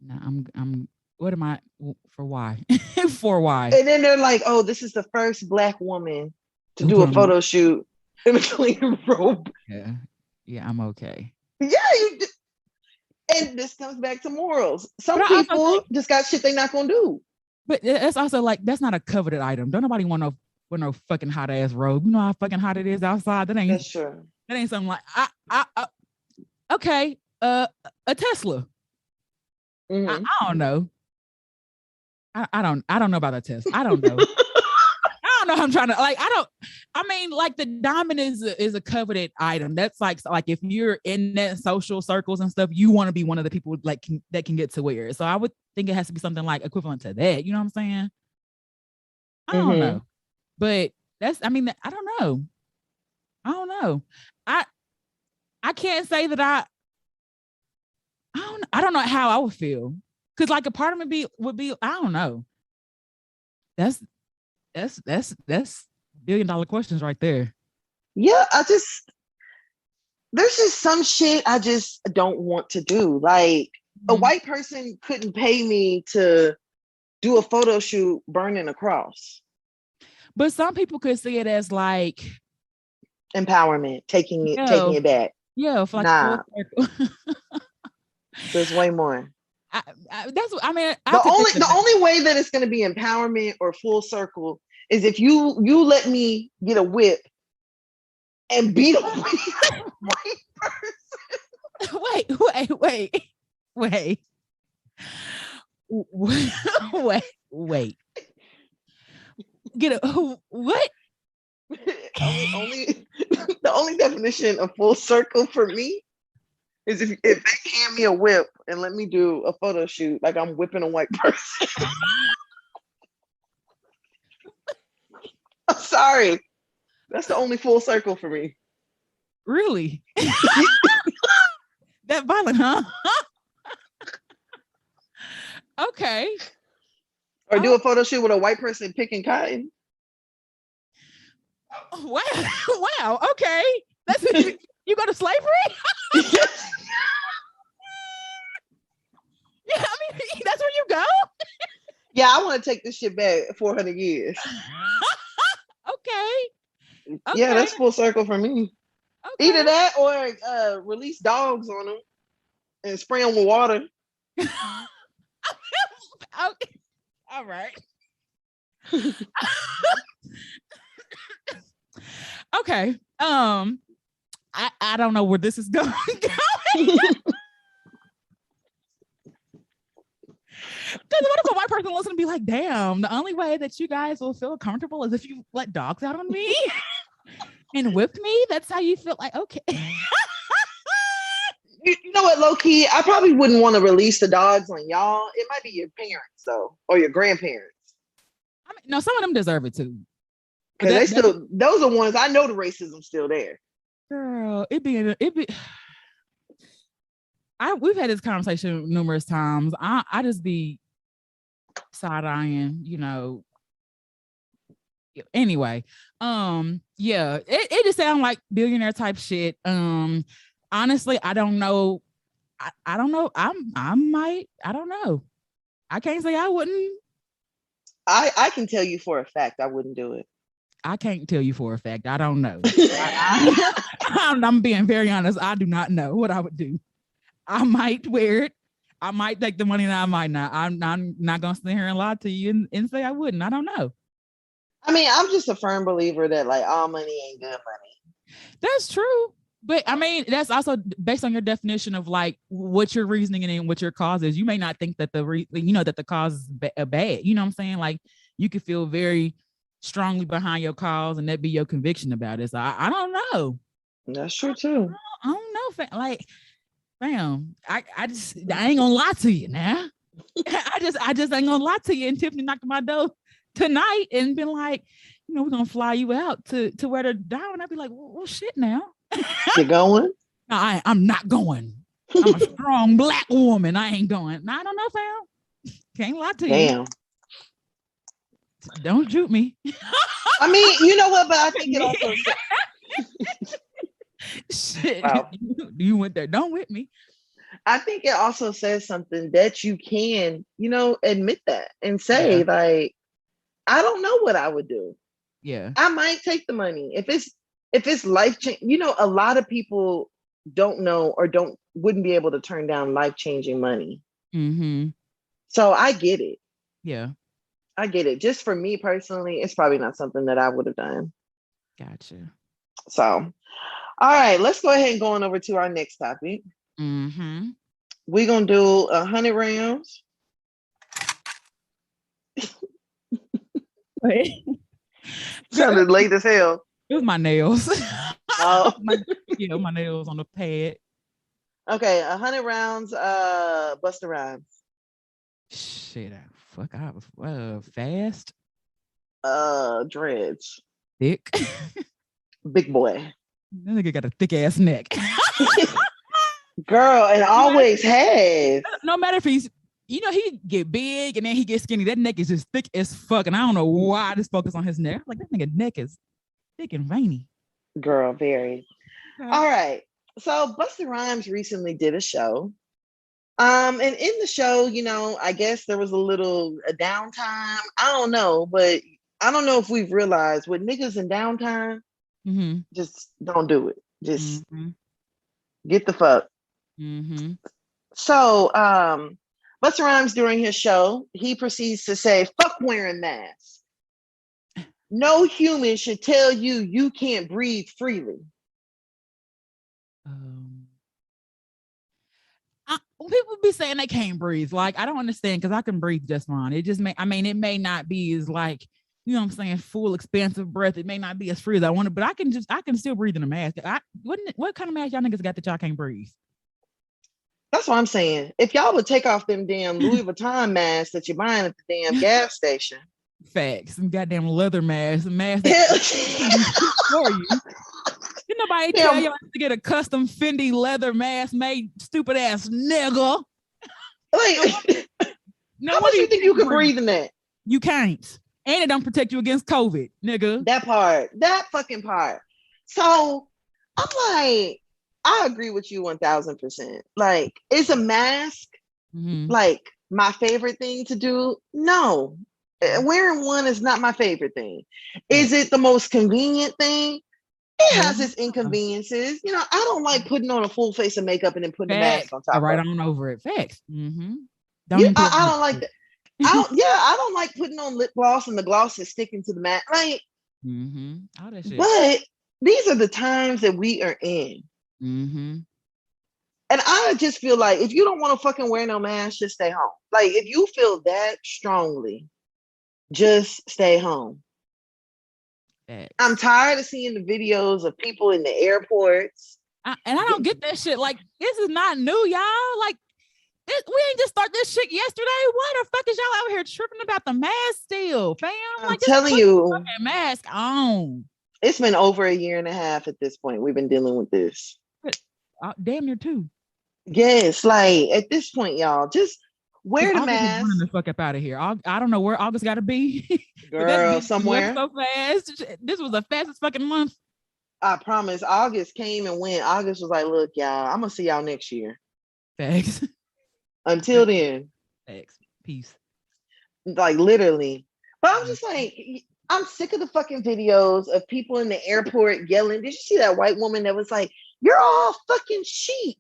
I'm what am I for why? For why? And then they're like, oh, this is the first Black woman to do a photo shoot in a Klan robe. Yeah, I'm okay. Yeah, and this comes back to morals. Some people just got shit they're not gonna do. But it's also like that's not a coveted item. Don't nobody want no fucking hot ass robe. You know how fucking hot it is outside. That's true. That ain't something like okay. A Tesla. I don't know. I don't know about a Tesla. I don't know. I don't know how I'm trying to I mean, like the diamond is a coveted item. That's like if you're in that social circles and stuff, you want to be one of the people like that can get to wear it. So I would think it has to be something like equivalent to that. You know what I'm saying? I don't know. But I don't know. I can't say that I don't know how I would feel. Cause like a part of me would be, I don't know. That's $1 billion questions right there. Yeah, there's just some shit I just don't want to do. Like a white person couldn't pay me to do a photo shoot burning a cross. But some people could see it as like empowerment, taking it back. Yeah, for like There's way more. The only way that it's going to be empowerment or full circle is if you let me get a whip and beat a white person. Wait. Get a what? The only definition of full circle for me is if they hand me a whip and let me do a photo shoot like I'm whipping a white person. I'm sorry. That's the only full circle for me. Really? That violent, huh? Okay. Or do a photo shoot with a white person picking cotton. Wow. Okay. That's you go to slavery? Yeah, I mean, that's where you go? Yeah, I want to take this shit back 400 years. Okay. Yeah, that's full circle for me. Okay. Either that or release dogs on them and spray them with water. Okay. All right. Okay. I don't know where this is going. Because what if a white person listen and be like, damn, the only way that you guys will feel comfortable is if you let dogs out on me and whipped me? That's how you feel like, okay. You know what, low key, I probably wouldn't want to release the dogs on y'all. It might be your parents though, or your grandparents. I mean, no, some of them deserve it too. Because they still, those are ones I know the racism's still there. Girl, we've had this conversation numerous times. I just be side-eyeing, anyway. Yeah, it just sounds like billionaire type shit. Honestly, I don't know. I don't know. I don't know. I can't say I wouldn't. I can tell you for a fact I wouldn't do it. I can't tell you for a fact. I don't know. I'm being very honest. I do not know what I would do. I might wear it. I might take the money and I might not. I'm not going to sit here and lie to you and say I wouldn't. I don't know. I mean, I'm just a firm believer that like all money ain't good money. That's true. But I mean, that's also based on your definition of like what your reasoning and what your cause is. You may not think that that the cause is bad. You know what I'm saying? Like you could feel very strongly behind your cause and that be your conviction about it. So I don't know. That's true too. I don't know. Like, fam, I ain't gonna lie to you now. I just ain't gonna lie to you. And Tiffany knocked on my door tonight and been like, we're gonna fly you out to where to die. And I'd be like, well shit now. You going? No, I'm not going. I'm a strong black woman. I ain't going. No, I don't know, fam. Can't lie to you. Damn. Don't juke me. I mean, you know what? But I think it also. Shit. Wow. You went there. Don't whip me. I think it also says something that you can, admit that and say, like, I don't know what I would do. Yeah. I might take the money. If it's life change, a lot of people don't know or wouldn't be able to turn down life-changing money. Mm-hmm. So I get it. Yeah. I get it. Just for me personally, it's probably not something that I would have done. Gotcha. So, all right, let's go ahead and go on over to our next topic. Mm-hmm. We're going to do 100 rounds. Sounded late as hell. It was my nails. Oh. my nails on the pad. Okay, 100 rounds, Busta Rhymes. Shit, I was fast. Dreads. Thick. Big boy. That nigga got a thick ass neck. Girl, and always has. No matter if he's, he get big and then he gets skinny. That neck is just thick as fuck. And I don't know why I just focus on his neck. Like that nigga neck is thick and veiny. Girl, very. Okay. All right. So Busta Rhymes recently did a show. And in the show, I guess there was a downtime. I don't know, but I don't know if we've realized with niggas in downtime, just don't do it. Just get the fuck. Mm-hmm. So Busta Rhymes during his show, he proceeds to say, fuck wearing masks. No human should tell you can't breathe freely. People be saying they can't breathe. Like, I don't understand because I can breathe just fine. It just it may not be as like, full expansive breath. It may not be as free as I want it, but I can still breathe in a mask. What kind of mask y'all niggas got that y'all can't breathe? That's what I'm saying. If y'all would take off them damn Louis Vuitton masks that you're buying at the damn gas station. Facts. Some goddamn leather masks. That for you. Did nobody tell you to get a custom Fendi leather mask made, stupid ass nigga? Like, how much you think you can breathe in that? You can't. And it don't protect you against COVID, nigga. That fucking part. So I'm like, I agree with you 1000%. Like, is a mask like my favorite thing to do? No. Wearing one is not my favorite thing. Is it the most convenient thing? It has its inconveniences. I don't like putting on a full face of makeup and then putting the mask on top. Right on over it. Facts. Mm-hmm. I don't like that. I don't like putting on lip gloss and the gloss is sticking to the mask. Like, All that shit. But these are the times that we are in. And I just feel like if you don't want to fucking wear no mask, just stay home. Like if you feel that strongly, just stay home. I'm tired of seeing the videos of people in the airports. And I don't get that shit. Like, this is not new, y'all. Like, we ain't just start this shit yesterday. Why the fuck is y'all out here tripping about the mask still, fam? I'm like, telling you, fucking mask on. It's been over a year and a half at this point. We've been dealing with this. Damn near 2. Yes, like at this point, y'all, just wear the mask. Running the fuck up out of here. I don't know where August got to be. Girl, somewhere. So fast. This was the fastest fucking month. I promise. August came and went. August was like, look, y'all, I'm gonna see y'all next year. Thanks. Until then. Thanks. Peace. Like literally. But I'm just like, I'm sick of the fucking videos of people in the airport yelling. Did you see that white woman that was like, you're all fucking sheep?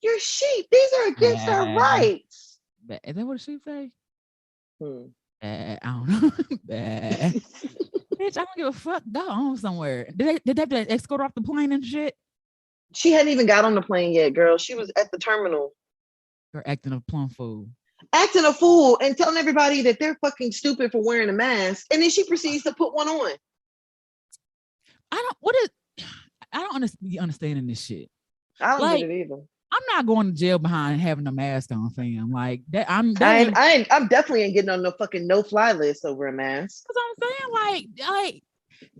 You're sheep. These are against our rights. Is that what a sheep say? I don't know. Bitch, I don't give a fuck. Go home somewhere. Did they have to escort off the plane and shit? She hadn't even got on the plane yet, girl. She was at the terminal. You're acting a plum fool. Acting a fool and telling everybody that they're fucking stupid for wearing a mask. And then she proceeds to put one on. I don't be understanding this shit. I don't get it either. I'm not going to jail behind having a mask on, fam. Like that, I'm definitely ain't getting on no fucking no-fly list over a mask. That's what I'm saying. Like,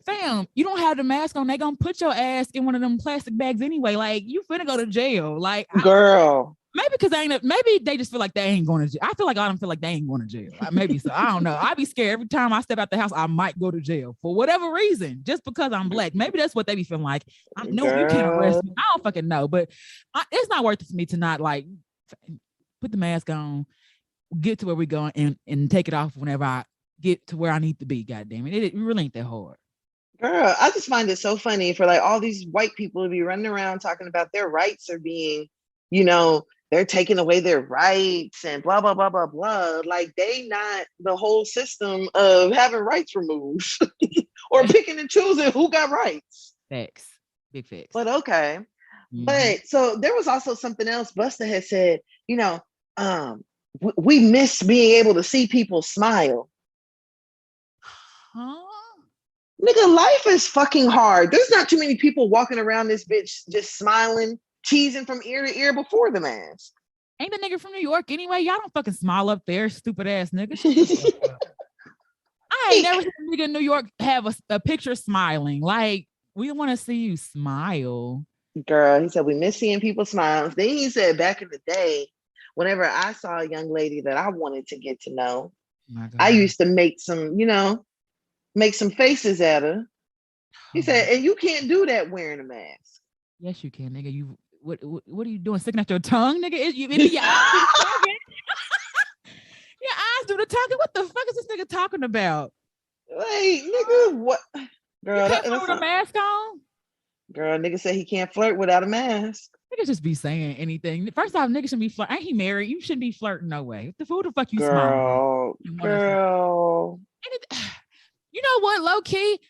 fam, you don't have the mask on, they gonna put your ass in one of them plastic bags anyway. Like, you finna go to jail. Like, girl. Maybe because maybe they just feel like they ain't going to jail. I feel like I don't feel like they ain't going to jail. Maybe so. I don't know. I be scared every time I step out the house. I might go to jail for whatever reason, just because I'm black. Maybe that's what they be feeling like. No, you can't arrest me. I don't fucking know, but it's not worth it for me to not like put the mask on, get to where we're going, and take it off whenever I get to where I need to be. God damn it, it really ain't that hard. Girl, I just find it so funny for like all these white people to be running around talking about their rights are being, they're taking away their rights and blah, blah, blah, blah, blah. Like they not the whole system of having rights removed or picking and choosing who got rights. Facts. Big facts. But okay. Mm-hmm. But so there was also something else Busta had said, we miss being able to see people smile. Huh? Nigga, life is fucking hard. There's not too many people walking around this bitch just smiling, cheesing from ear to ear before the mask. Ain't the nigga from New York anyway? Y'all don't fucking smile up there, stupid ass nigga. I ain't never seen a nigga in New York have a picture smiling. Like, we want to see you smile. Girl, he said, we miss seeing people smile. Then he said, back in the day, whenever I saw a young lady that I wanted to get to know, I used to make some, make some faces at her. He said, and you can't do that wearing a mask. Yes, you can, nigga. What are you doing? Sticking out your tongue, nigga? Your eyes do the talking. What the fuck is this nigga talking about? Like, nigga, what? Girl, you can't flirt with a mask on? Girl, nigga said he can't flirt without a mask. Niggas just be saying anything. First off, niggas shouldn't be flirting. Ain't he married? You shouldn't be flirting no way. Who the fuck you smiling? Girl. You know what, low key?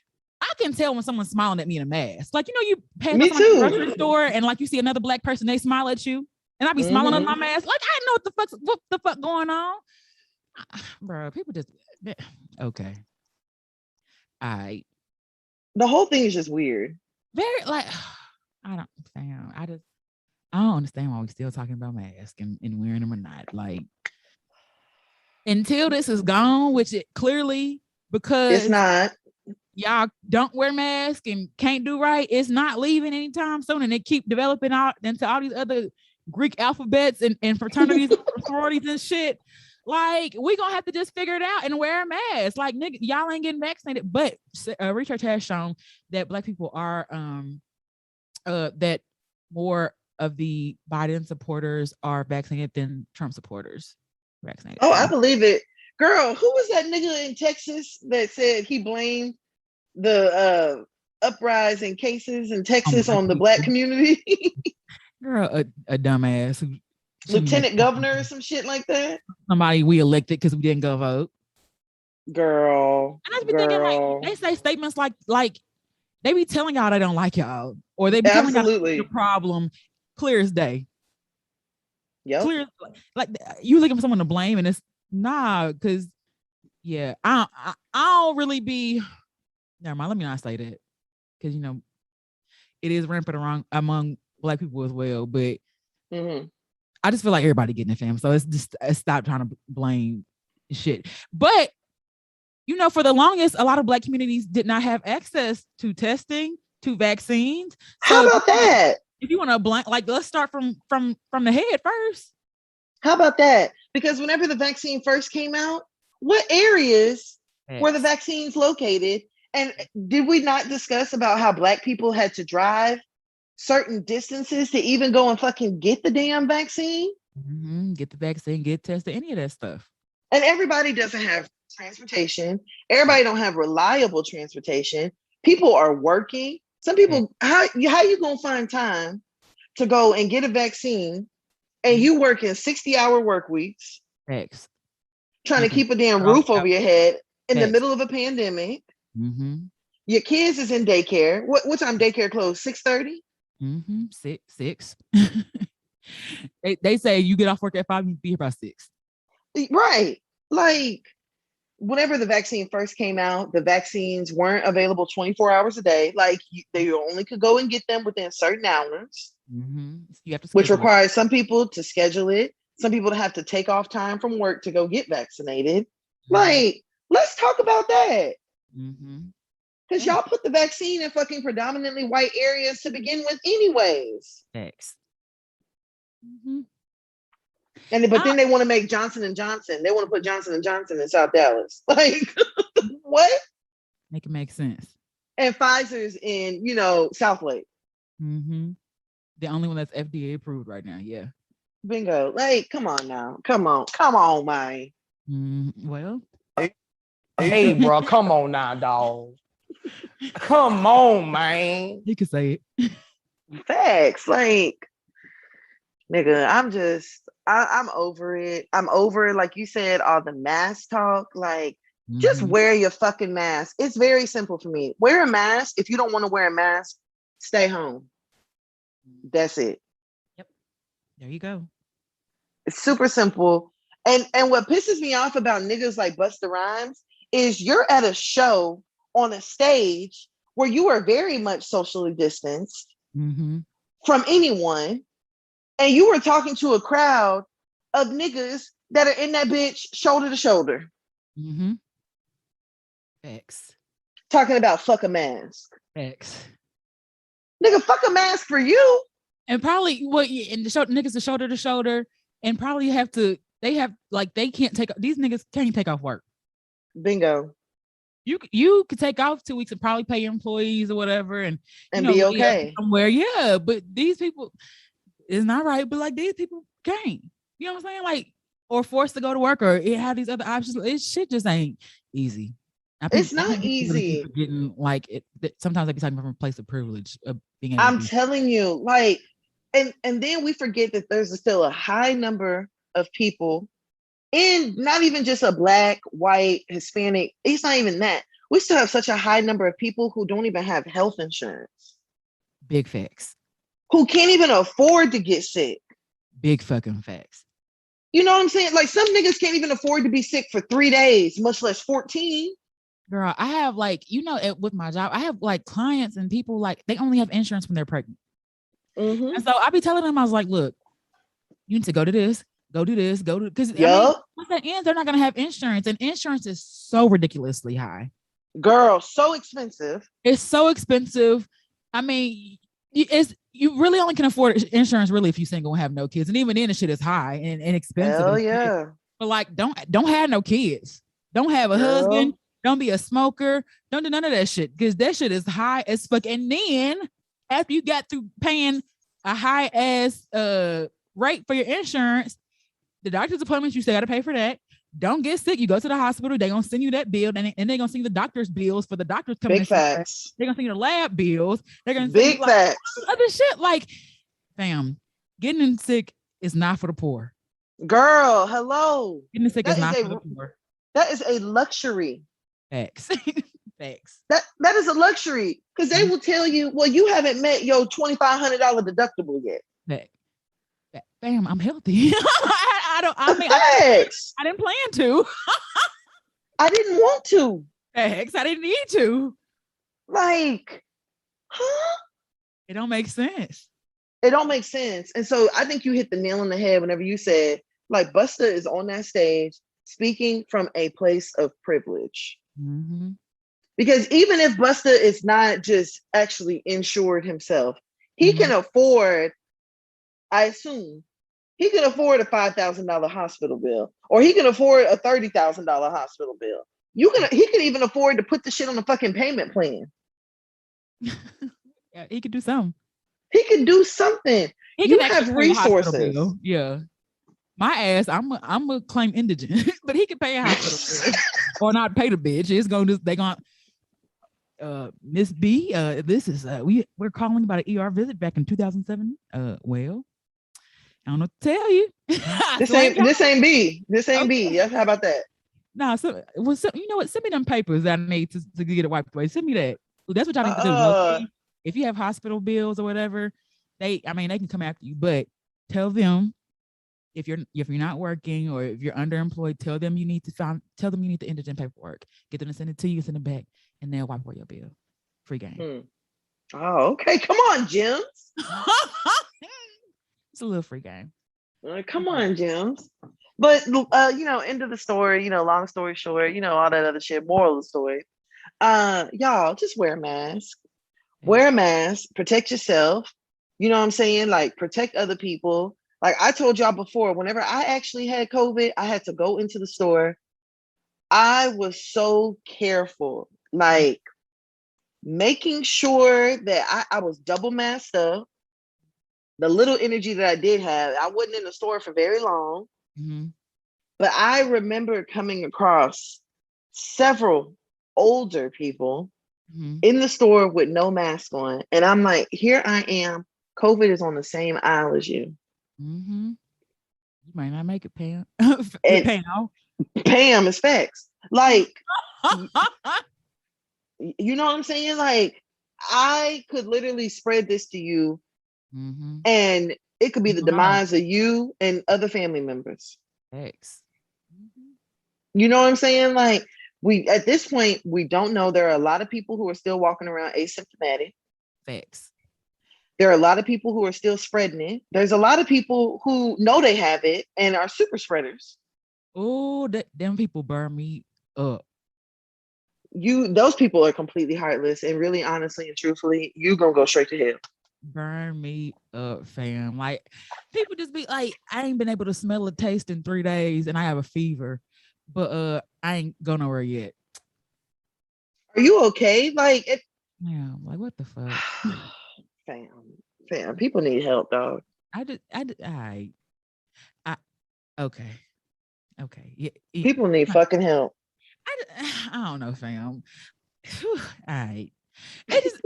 I can tell when someone's smiling at me in a mask. Like, you pass by the grocery store and like you see another black person, they smile at you, and I be smiling on my mask. Like, I know what the fuck going on, bro. People just okay. All right. The whole thing is just weird. Very I don't understand why we still talking about masks and wearing them or not. Like, until this is gone, which it clearly, because it's not. Y'all don't wear masks and can't do right. It's not leaving anytime soon, and they keep developing out into all these other Greek alphabets and fraternities and sororities and shit. Like, we gonna have to just figure it out and wear a mask. Like, nigga, y'all ain't getting vaccinated. But research has shown that black people are that more of the Biden supporters are vaccinated than Trump supporters vaccinated. Oh, I believe it. Girl, who was that nigga in Texas that said he blamed the uprising cases in Texas on the black community? Girl, a dumbass. Lieutenant governor or some shit like that. Somebody we elected because we didn't go vote. Girl, And I just be thinking, like, girl. they say statements like they be telling y'all they don't like y'all, or they be telling y'all the Absolutely. problem clear as day. Yep. Clear, like you looking for someone to blame, and it's nah, because yeah, I don't really be. Never mind. Let me not say that, because it is rampant around among Black people as well. But Mm-hmm. I just feel like everybody getting it, fam. So it's just stop trying to blame shit. But for the longest, a lot of Black communities did not have access to testing, to vaccines. How So about that? if you want to blank, like, let's start from the head first. How about that? Because whenever the vaccine first came out, what areas were the vaccines located? And did we not discuss about how Black people had to drive certain distances to even go and fucking get the damn vaccine? Mm-hmm. Get the vaccine, get tested, any of that stuff. And everybody doesn't have transportation. Everybody don't have reliable transportation. People are working. Some people, how you gonna find time to go and get a vaccine and you working 60-hour work weeks, Facts. trying to keep a damn roof over your head in the middle of a pandemic? Mm-hmm. Your kids is in daycare. What time daycare closed? 6:30? Mm-hmm. Six. they say you get off work at 5, you be here by 6. Right. Like, whenever the vaccine first came out, the vaccines weren't available 24 hours a day. Like, they only could go and get them within certain hours. Mm-hmm. You have to which requires some people to schedule it, some people to have to take off time from work to go get vaccinated. Mm-hmm. Like, let's talk about that. Because y'all put the vaccine in fucking predominantly white areas to begin with anyways. Thanks. But then they want to make Johnson & Johnson. They want to put Johnson & Johnson in South Dallas. Like, what? Make it make sense. And Pfizer's in, South Lake. Mm-hmm. The only one that's FDA approved right now. Yeah. Bingo. Like, come on now. Come on, man. Well. Hey, bro, come on now, dog. Come on, man. You can say it. Facts. Like, nigga, I'm over it. I'm over, like you said, all the mask talk. Like, just wear your fucking mask. It's very simple for me. Wear a mask. If you don't want to wear a mask, stay home. That's it. Yep. There you go. It's super simple. And what pisses me off about niggas like Busta Rhymes is you're at a show on a stage where you are very much socially distanced from anyone. And you were talking to a crowd of niggas that are in that bitch shoulder to shoulder. X. Talking about fuck a mask. X. Nigga, fuck a mask for you. And probably and the niggas are shoulder to shoulder, and probably they can't take, these niggas can't take off work. Bingo. You could take off 2 weeks and probably pay your employees or whatever and be okay somewhere. Yeah, but these people, it's not right, but like these people can't. You know what I'm saying? Like, or forced to go to work or have these other options. It shit just ain't easy. It's not easy. Getting like it, sometimes I be talking from a place of privilege of being able. I'm telling you, like, and then we forget that there's still a high number of people, and not even just a Black, white, Hispanic. It's not even that. We still have such a high number of people who don't even have health insurance. Big facts. Who can't even afford to get sick. Big fucking facts. You know what I'm saying? Like, some niggas can't even afford to be sick for 3 days, much less 14. Girl, I have with my job, I have like clients and people like they only have insurance when they're pregnant. And so I be telling them, I was like, look, you need to go to this, go do this, go to, because once that ends, they're not going to have insurance. And insurance is so ridiculously high. Girl, so expensive. It's so expensive. I mean, you really only can afford insurance really if you single and have no kids. And even then the shit is high and expensive. Hell yeah. But like, don't have no kids. Don't have a husband. Don't be a smoker. Don't do none of that shit because that shit is high as fuck. And then after you got through paying a high ass rate for your insurance, the doctor's appointments, you still got to pay for that. Don't get sick. You go to the hospital. They're going to send you that bill and they're going to send you the doctor's bills for the doctors coming. Big facts. They're going to send you the lab bills. They're going to send you facts. Other shit. Like, fam, getting sick is not for the poor. Girl, hello. Getting sick is not for the poor. That is a luxury. Facts. Facts. That is a luxury because they will tell you, well, you haven't met your $2,500 deductible yet. Bam, I'm healthy. Facts. I didn't plan to. I didn't want to. Facts. I didn't need to. Like, huh? It don't make sense. It don't make sense. And so I think you hit the nail on the head whenever you said, like, Busta is on that stage speaking from a place of privilege. Mm-hmm. Because even if Busta is not just actually insured himself, he can afford, I assume, he can afford a $5,000 hospital bill, or he can afford a $30,000 hospital bill. He can even afford to put the shit on a fucking payment plan. Yeah, he could do something. He can do something. You have resources. Yeah. My ass, I'm gonna claim indigent, but he can pay a hospital bill or not pay the bitch. It's gonna just they gonna Miss B, this is we're calling about an ER visit back in 2007. Well, I don't know what to tell you. This ain't B. This ain't B. Yes, how about that? No, you know what? Send me them papers that I need to get it wiped away. Send me that. That's what y'all need to do. Okay? If you have hospital bills or whatever, they can come after you, but tell them if you're not working or if you're underemployed, tell them you need the indigent paperwork. Get them to send it to you, send it back, and they'll wipe away your bill. Free game. Oh, okay. Come on, Jim. It's a little free game. Come on, Jim. But end of the story, long story short, all that other shit, moral of the story. Y'all just wear a mask. Wear a mask, protect yourself. You know what I'm saying? Like, protect other people. Like I told y'all before, whenever I actually had COVID, I had to go into the store. I was so careful, like making sure that I was double masked up. The little energy that I did have, I wasn't in the store for very long. Mm-hmm. But I remember coming across several older people in the store with no mask on. And I'm like, here I am. COVID is on the same aisle as you. Mm-hmm. You might not make it, Pam. Pam is facts. Like, you know what I'm saying? Like, I could literally spread this to you, and it could be the demise of you and other family members. Thanks. You know what I'm saying? Like, at this point, we don't know. There are a lot of people who are still walking around asymptomatic. Facts. There are a lot of people who are still spreading it. There's a lot of people who know they have it and are super spreaders. Oh, them people burn me up. Those people are completely heartless, and really, honestly and truthfully, you gonna go straight to hell. Burn me up, fam. Like, people just be like, I ain't been able to smell or taste in 3 days, and I have a fever, but I ain't go nowhere yet. Are you okay? Like, yeah, like what the fuck? Fam, people need help, dog. Okay. Yeah, people need fucking help. I don't know, fam. All right. It just,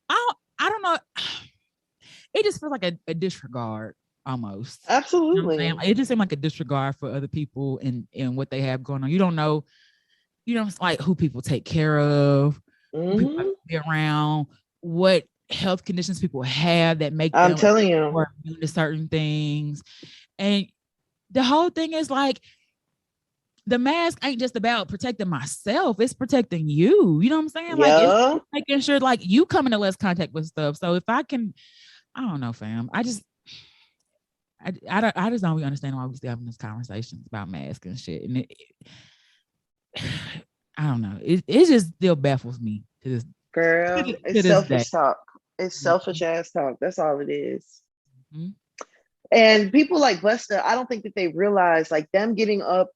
I don't know. It just feels like a disregard almost. Absolutely. You know it just seems like a disregard for other people and what they have going on. You don't know, like who people take care of, who people be around, what health conditions people have that make them telling you more immune to certain things. And the whole thing is like, the mask ain't just about protecting myself, it's protecting you. You know what I'm saying? Like, it's making sure like you come into less contact with stuff. So if I can, I don't know, fam. I just don't really understand why we still having these conversations about masks and shit. And I don't know. It just still baffles me to this. Girl, it's selfish talk. It's selfish ass talk. That's all it is. And people like Busta, I don't think that they realize like them getting up,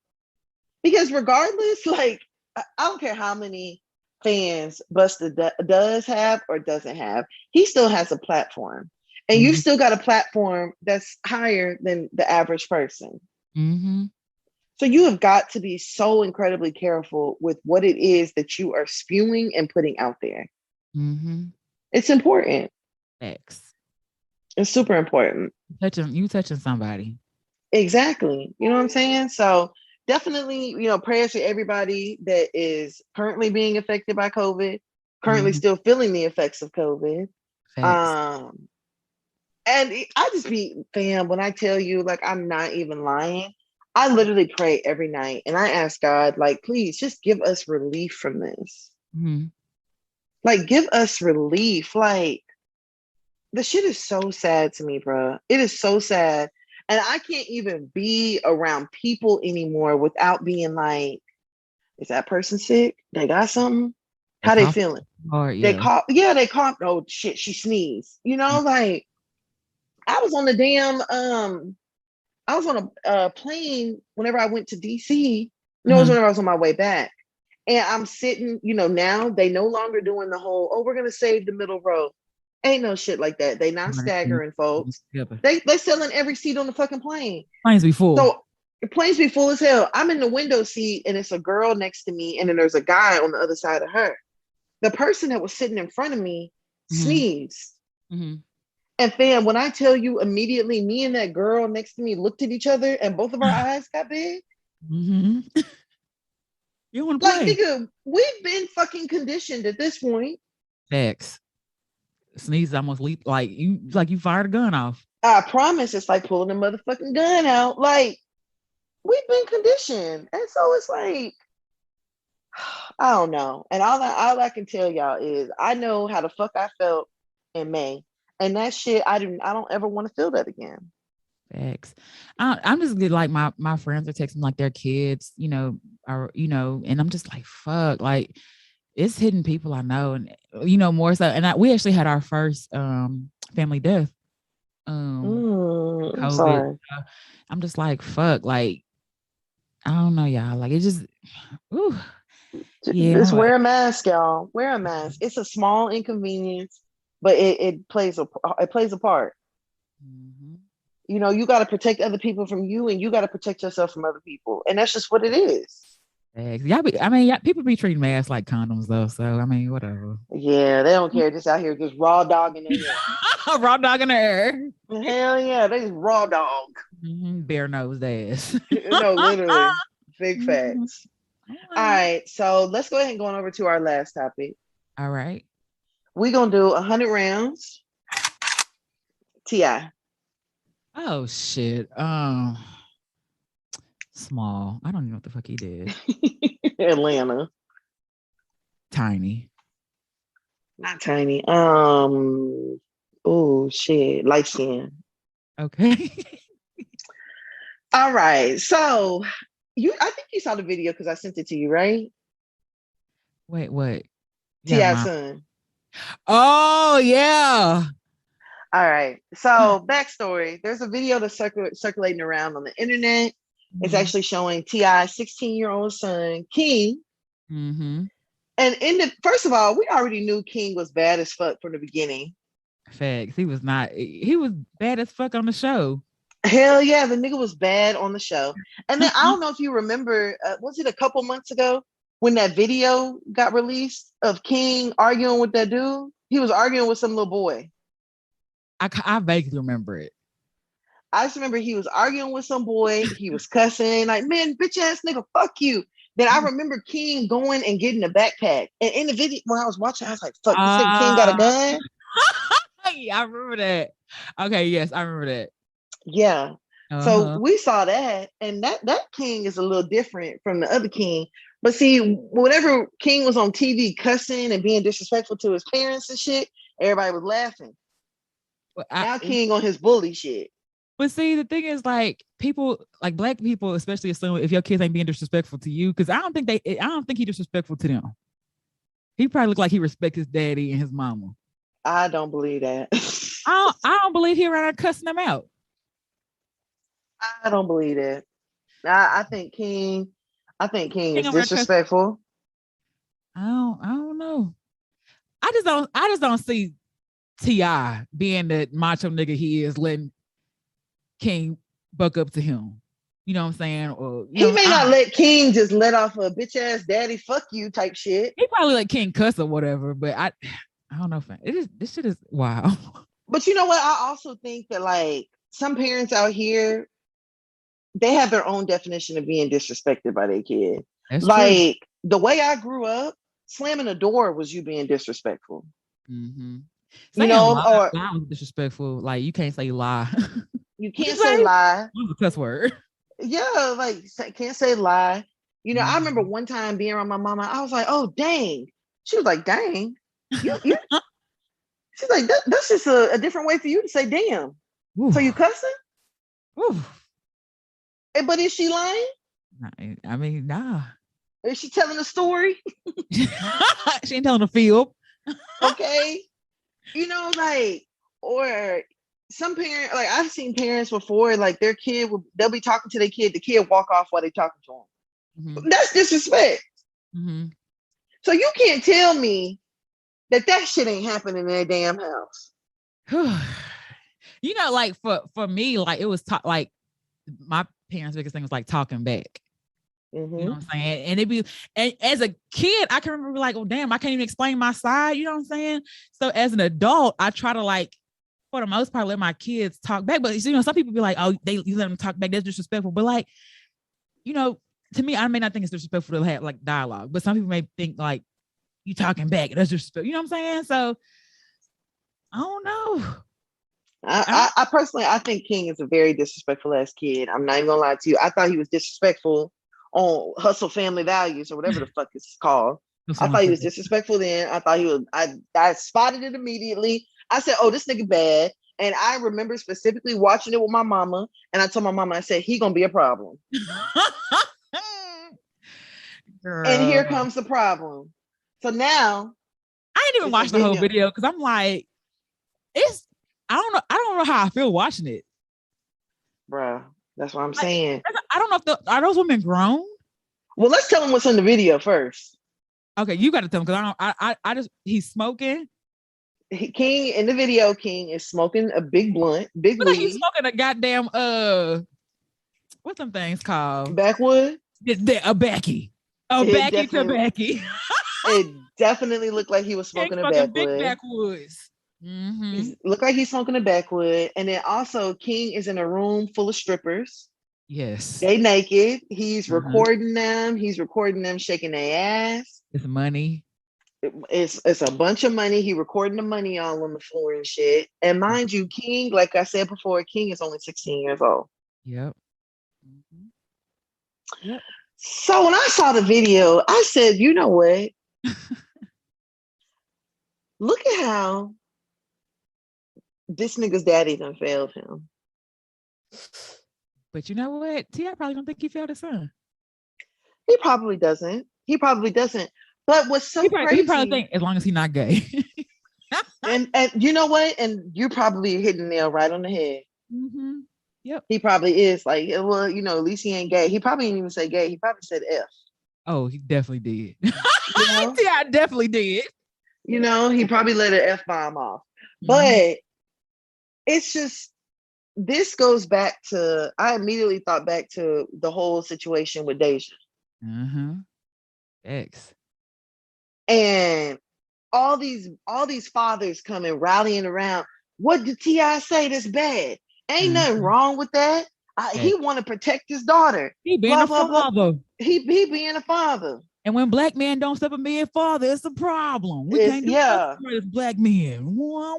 because regardless, like I don't care how many fans Busta does have or doesn't have, he still has a platform. And you still got a platform that's higher than the average person. So you have got to be so incredibly careful with what it is that you are spewing and putting out there. It's important. X. It's super important. You touching somebody. Exactly. You know what I'm saying? So definitely, prayers to everybody that is currently being affected by COVID, currently Mhm. still feeling the effects of COVID. Facts. Um, I just be, fam, when I tell you, like, I'm not even lying, I literally pray every night and I ask God, like, please just give us relief from this. Mhm. Like, give us relief. Like, the shit is so sad to me, bro. It is so sad. And I can't even be around people anymore without being like, is that person sick? They got something? They How they cough feeling? hard, They yeah. cough. Yeah, they cough. Oh shit, she sneezed. Like I was on the damn I was on a plane whenever I went to DC. No, it was Uh-huh. whenever I was on my way back. And I'm sitting, now they no longer doing the whole, oh, we're gonna save the middle row. Ain't no shit like that. They not Right. Yeah. staggering folks. Together. They selling every seat on the fucking plane. Planes be full. So the plane's be full as hell. I'm in the window seat and it's a girl next to me, and then there's a guy on the other side of her. The person that was sitting in front of me Mhm. sneezed. Mhm. And fam, when I tell you immediately, me and that girl next to me looked at each other and both of our eyes got big. Mhm. You want to Like, play? nigga, we've been fucking conditioned at this point. Facts. Sneeze almost leap like you fired a gun off. I promise it's like pulling a motherfucking gun out. Like, we've been conditioned. And so it's like, I don't know. And all I can tell y'all is I know how the fuck I felt in May. And that shit, I don't ever want to feel that again. Facts. I'm just good. Like my friends are texting like their kids, and I'm just like, fuck, like it's hitting people I know, and more so. And we actually had our first family death, I'm COVID. sorry. I'm just like, fuck, like I don't know, y'all. Like it just, ooh, yeah, Just wear a mask, y'all. Wear a mask. It's a small inconvenience, but it plays a part. Mhm. You got to protect other people from you, and you got to protect yourself from other people, and that's just what it is. Facts. Yeah, people be treating masks like condoms though. So I mean, whatever. Yeah, they don't care. Just out here, just raw dog in the air. Raw dog in the air. Hell yeah, they just raw dog. Bare nosed ass. No, literally, big Mhm. facts. All right, so let's go ahead and go on over to our last topic. All right. We're gonna do 100 rounds. Ti. Oh shit. Small. I don't even know what the fuck he did. Atlanta, Tiny. not tiny. Oh shit, light skin. Okay. All right, so I think you saw the video because I sent it to you, right? Wait, what? Yeah, Ti my. son. Oh yeah. All right. So backstory: there's a video that's circulating around on the internet. It's Mm-hmm. actually showing Ti's 16-year-old son King. Mm-hmm. And first of all, we already knew King was bad as fuck from the beginning. Facts. He was not. He was bad as fuck on the show. Hell yeah, the nigga was bad on the show. And then I don't know if you remember, was it a couple months ago when that video got released of King arguing with that dude? He was arguing with some little boy. I vaguely remember it. I just remember he was arguing with some boy. He was cussing like, man, bitch ass nigga, fuck you. Then I remember King going and getting a backpack. And in the video, when I was watching, I was like, fuck, this nigga King got a gun? Yeah, I remember that. Okay, yes, I remember that. Yeah. So Uh-huh. we saw that. And that King is a little different from the other King. But see, whenever King was on TV cussing and being disrespectful to his parents and shit, everybody was laughing. But Now King on his bully shit. But see, the thing is, like people, like black people, especially assume if your kids ain't being disrespectful to you, because I don't think he disrespectful to them. He probably look like he respects his daddy and his mama. I don't believe that. I don't believe he around there cussing them out. I don't believe that. I think King is Around cussing. disrespectful. I don't know. I just don't see Ti being the macho nigga he is, letting King buck up to him. You know what I'm saying? Or He may not let King just let off a bitch ass daddy fuck you type shit. He probably let King cuss or whatever, but I don't know. This shit is wow. But you know what? I also think that like some parents out here they have their own definition of being disrespected by their kid. That's like the way I grew up, slamming a door was you being disrespectful. Mm-hmm. You know, or lie was disrespectful. Like you can't say lie. you can't say lie. What was a cuss word? Yeah, like can't say lie. You know, I remember one time being around my mama, I was like, oh dang. She was like, dang. You she's like, that's just a different way for you to say damn. Ooh. So you cussing? Ooh. But is she lying? I mean, nah. Is she telling a story? She ain't telling a fib. Okay. You know, like, or some parent, like I've seen parents before, like their kid they'll be talking to their kid, the kid walk off while they talking to them. Mm-hmm. That's disrespect. Mm-hmm. So you can't tell me that shit ain't happening in their damn house. You know, like for me, like it was like my parents' biggest thing was like talking back. Mm-hmm. You know what I'm saying? And and as a kid, I can remember like, oh damn, I can't even explain my side. You know what I'm saying? So as an adult, I try to like, for the most part, let my kids talk back. But you know, some people be like, oh, you let them talk back. That's disrespectful. But like, you know, to me, I may not think it's disrespectful to have like dialogue, but some people may think like you talking back. That's disrespectful. You know what I'm saying? So I don't know. I personally, I think King is a very disrespectful ass kid. I'm not even gonna lie to you. I thought he was disrespectful on Hustle Family Values or whatever the fuck it's called. I thought he was disrespectful then. I thought he was, I spotted it immediately. I said, oh, this nigga bad. And I remember specifically watching it with my mama. And I told my mama, I said, he gonna be a problem. And here comes the problem. So now. I didn't even watch the whole video because I'm like, I don't know how I feel watching it. Bruh, that's what I'm saying. I don't know if are those women grown? Well, let's tell them what's in the video first. Okay, you got to tell them because I just he's smoking. King in the video, King is smoking a big blunt, big weed. He's smoking a goddamn what's them things called? Backwood. A Becky. A Becky to Becky. It definitely looked like he was smoking a backwood. Big backwoods. Mm-hmm. Look like he's smoking a backwood, and then also King is in a room full of strippers. Yes, they naked. He's recording them. He's recording them shaking their ass. It's money. It's a bunch of money. He recording the money all on the floor and shit. And mind you, King, like I said before, King is only 16 years old. Yep. Yep. So when I saw the video, I said, you know what? Look at how this nigga's daddy done failed him. But you know what? T.I. probably don't think he failed his son. He probably doesn't. But what's so crazy? He probably think as long as he's not gay. and you know what? And you're probably hitting the nail right on the head. Mm-hmm. Yep. He probably is like, well, you know, at least he ain't gay. He probably didn't even say gay. He probably said F. Oh, he definitely did. You know? T.I. definitely did. You know, he probably let an F-bomb off. But it's just, this goes back to, I immediately thought back to the whole situation with Deja. X. And all these fathers coming rallying around. What did T.I. say that's bad? Ain't nothing wrong with that. He want to protect his daughter. He being a father. He being a father. And when black men don't step up being father, it's a problem. We can't do that as black men. So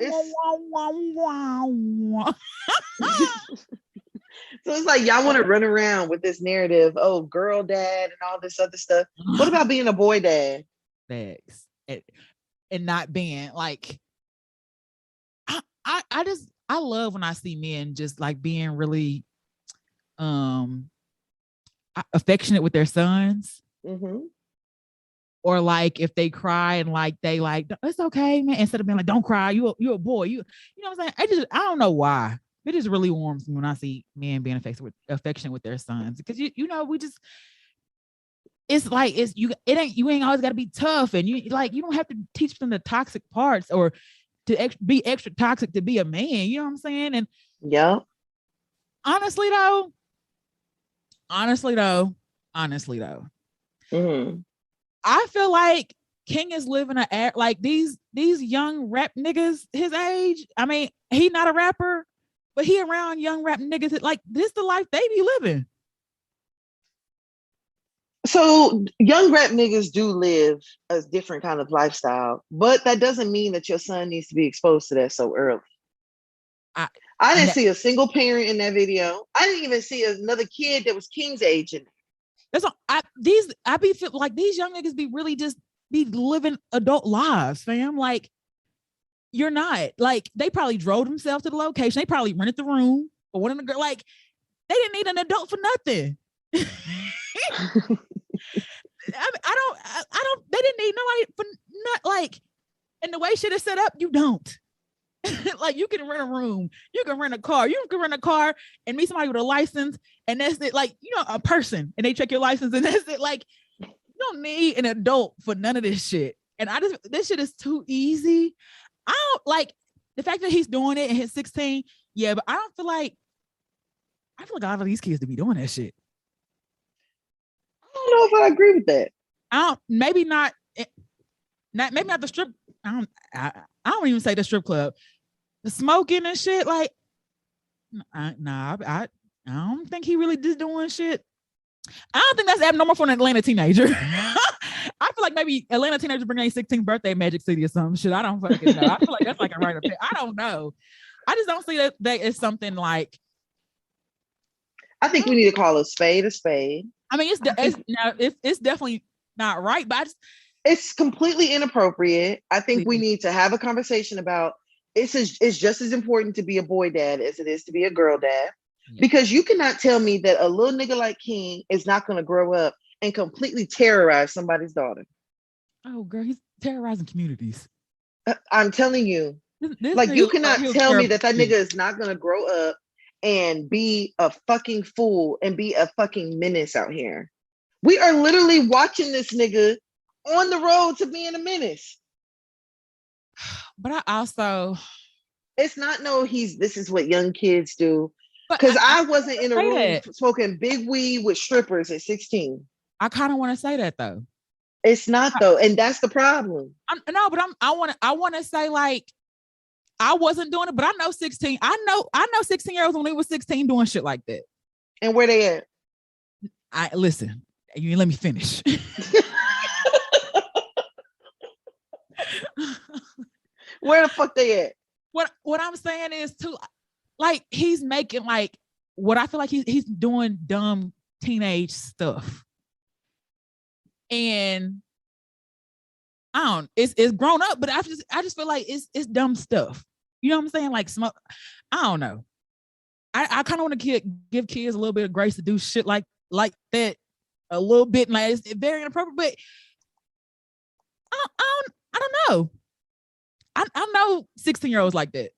it's like y'all want to run around with this narrative, oh, girl dad and all this other stuff. What about being a boy dad? Thanks. And not being like, I love when I see men just like being really affectionate with their sons. Or like if they cry and like they like, it's okay, man. Instead of being like, don't cry, you're a boy. You know what I'm saying? I don't know why. It just really warms me when I see men being affectionate with their sons. Because you know, it's like you ain't always gotta be tough, and you don't have to teach them the toxic parts or to be extra toxic to be a man. You know what I'm saying? And honestly though, I feel like King is living like these young rap niggas his age. I mean, he not a rapper, but he around young rap niggas. Like this, the life they be living. So young rap niggas do live a different kind of lifestyle, but that doesn't mean that your son needs to be exposed to that so early. I didn't see a single parent in that video. I didn't even see another kid that was King's age in it. That's all, I be feel like these young niggas be really just be living adult lives, fam. Like, you're not. Like, they probably drove themselves to the location. They probably rented the room or one of the girl. Like, they didn't need an adult for nothing. I don't. They didn't need nobody for not like. And the way shit is set up, you don't. Like, you can rent a room, you can rent a car, and meet somebody with a license, and that's it. Like, a person, and they check your license, and that's it. Like, you don't need an adult for none of this shit. And this shit is too easy. I don't like the fact that he's doing it and he's 16. Yeah, but I feel like a lot of these kids to be doing that shit. I don't know if I agree with that. Maybe not the strip. I don't even say the strip club. The smoking and shit, like, I don't think he really did doing shit. I don't think that's abnormal for an Atlanta teenager. I feel like maybe Atlanta teenagers bring their 16th birthday in Magic City or some shit. I don't fucking know. I feel like that's like a right up there. I don't know. I just don't see that it's something like. I think we need to call a spade a spade. I mean, it's definitely not right, but it's completely inappropriate. I think we need to have a conversation about it's just as important to be a boy dad as it is to be a girl dad. Yeah. Because you cannot tell me that a little nigga like King is not going to grow up and completely terrorize somebody's daughter. Oh, girl, he's terrorizing communities. I'm telling you. Like, you cannot tell me that nigga is not going to grow up and be a fucking fool and be a fucking menace out here. We are literally watching this nigga on the road to being a menace. But I also, it's not this is what young kids do. Because I wasn't in a room smoking big weed with strippers at 16. I kind of want to say that though. It's not though, and that's the problem. I want to say, like, I wasn't doing it, but I know 16. I know 16-year-olds when they were 16 doing shit like that. And where they at? Listen. You let me finish. Where the fuck they at? What I'm saying is too, like, he's making like what I feel like he's doing dumb teenage stuff, and it's grown up, but I just feel like it's dumb stuff. You know what I'm saying? Like, smoke. I don't know. I kind of want to give kids a little bit of grace to do shit like that a little bit. Like, it's very inappropriate, but I don't know. I know 16-year-olds like that.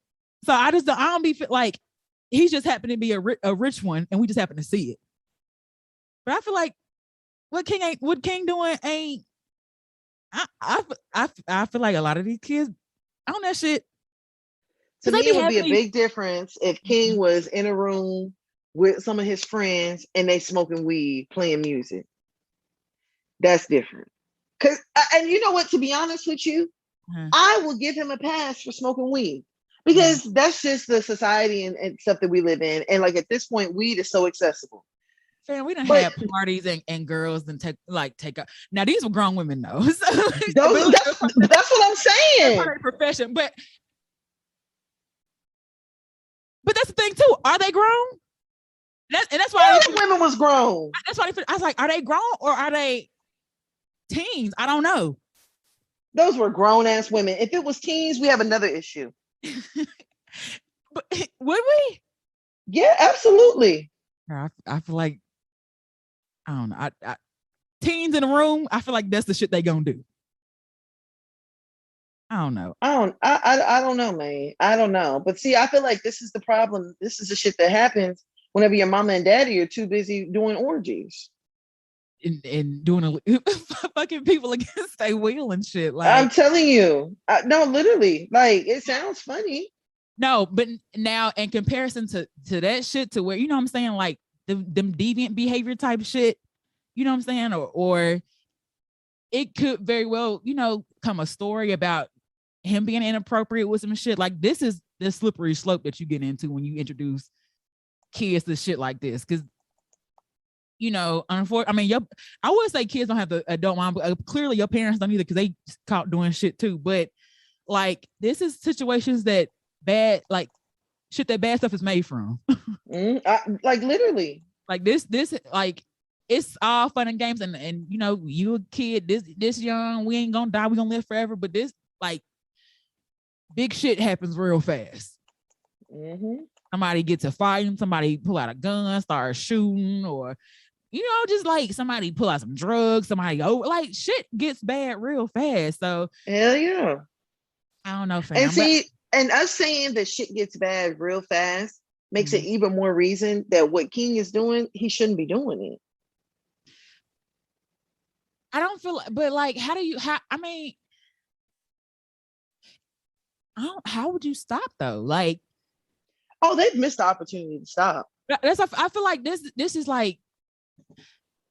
So I don't be like, he's just happened to be a rich one and we just happen to see it. But I feel like what King doing ain't, I feel like a lot of these kids on that shit. To me, it would be a big difference if King was in a room with some of his friends and they smoking weed, playing music. That's different. And you know what, to be honest with you, I will give him a pass for smoking weed because that's just the society and stuff that we live in. And like, at this point, weed is so accessible. Fam, we done had parties and girls and take up. Now, these were grown women though. So, that's what I'm saying. Part of the profession, but that's the thing too. Are they grown? That's why all the women was grown. That's why I was like, are they grown or are they teens? I don't know. Those were grown ass women. If it was teens, we have another issue. But would we? Yeah, absolutely. I feel like, I don't know. I teens in a room, I feel like that's the shit they gonna do. I don't know. I don't know, man. I don't know. But see, I feel like this is the problem. This is the shit that happens whenever your mama and daddy are too busy doing orgies. And doing fucking people against their will and shit. Like, I'm telling you, no, literally, like, it sounds funny. No, but now in comparison to that shit, to where, you know what I'm saying, like them deviant behavior type shit, you know what I'm saying, or it could very well, come a story about him being inappropriate with some shit. Like, this is the slippery slope that you get into when you introduce kids to shit like this, because you know, unfortunately, I mean, I would say kids don't have the adult mind, but clearly your parents don't either because they caught doing shit too. But like, this is situations that bad, like shit that bad stuff is made from. Like literally. Like this, like it's all fun and games, and you know, you a kid this young, we ain't gonna die, we gonna live forever. But this, like, big shit happens real fast. Mm-hmm. Somebody gets a fighting, somebody pull out a gun, start shooting, or you know, just like somebody pull out some drugs, somebody like shit gets bad real fast. So hell yeah. I don't know, fam. And see, and us saying that shit gets bad real fast makes it even more reason that what King is doing, he shouldn't be doing it. I don't feel, but like, I mean, how would you stop though? Like, oh, they've missed the opportunity to stop. I feel like this is like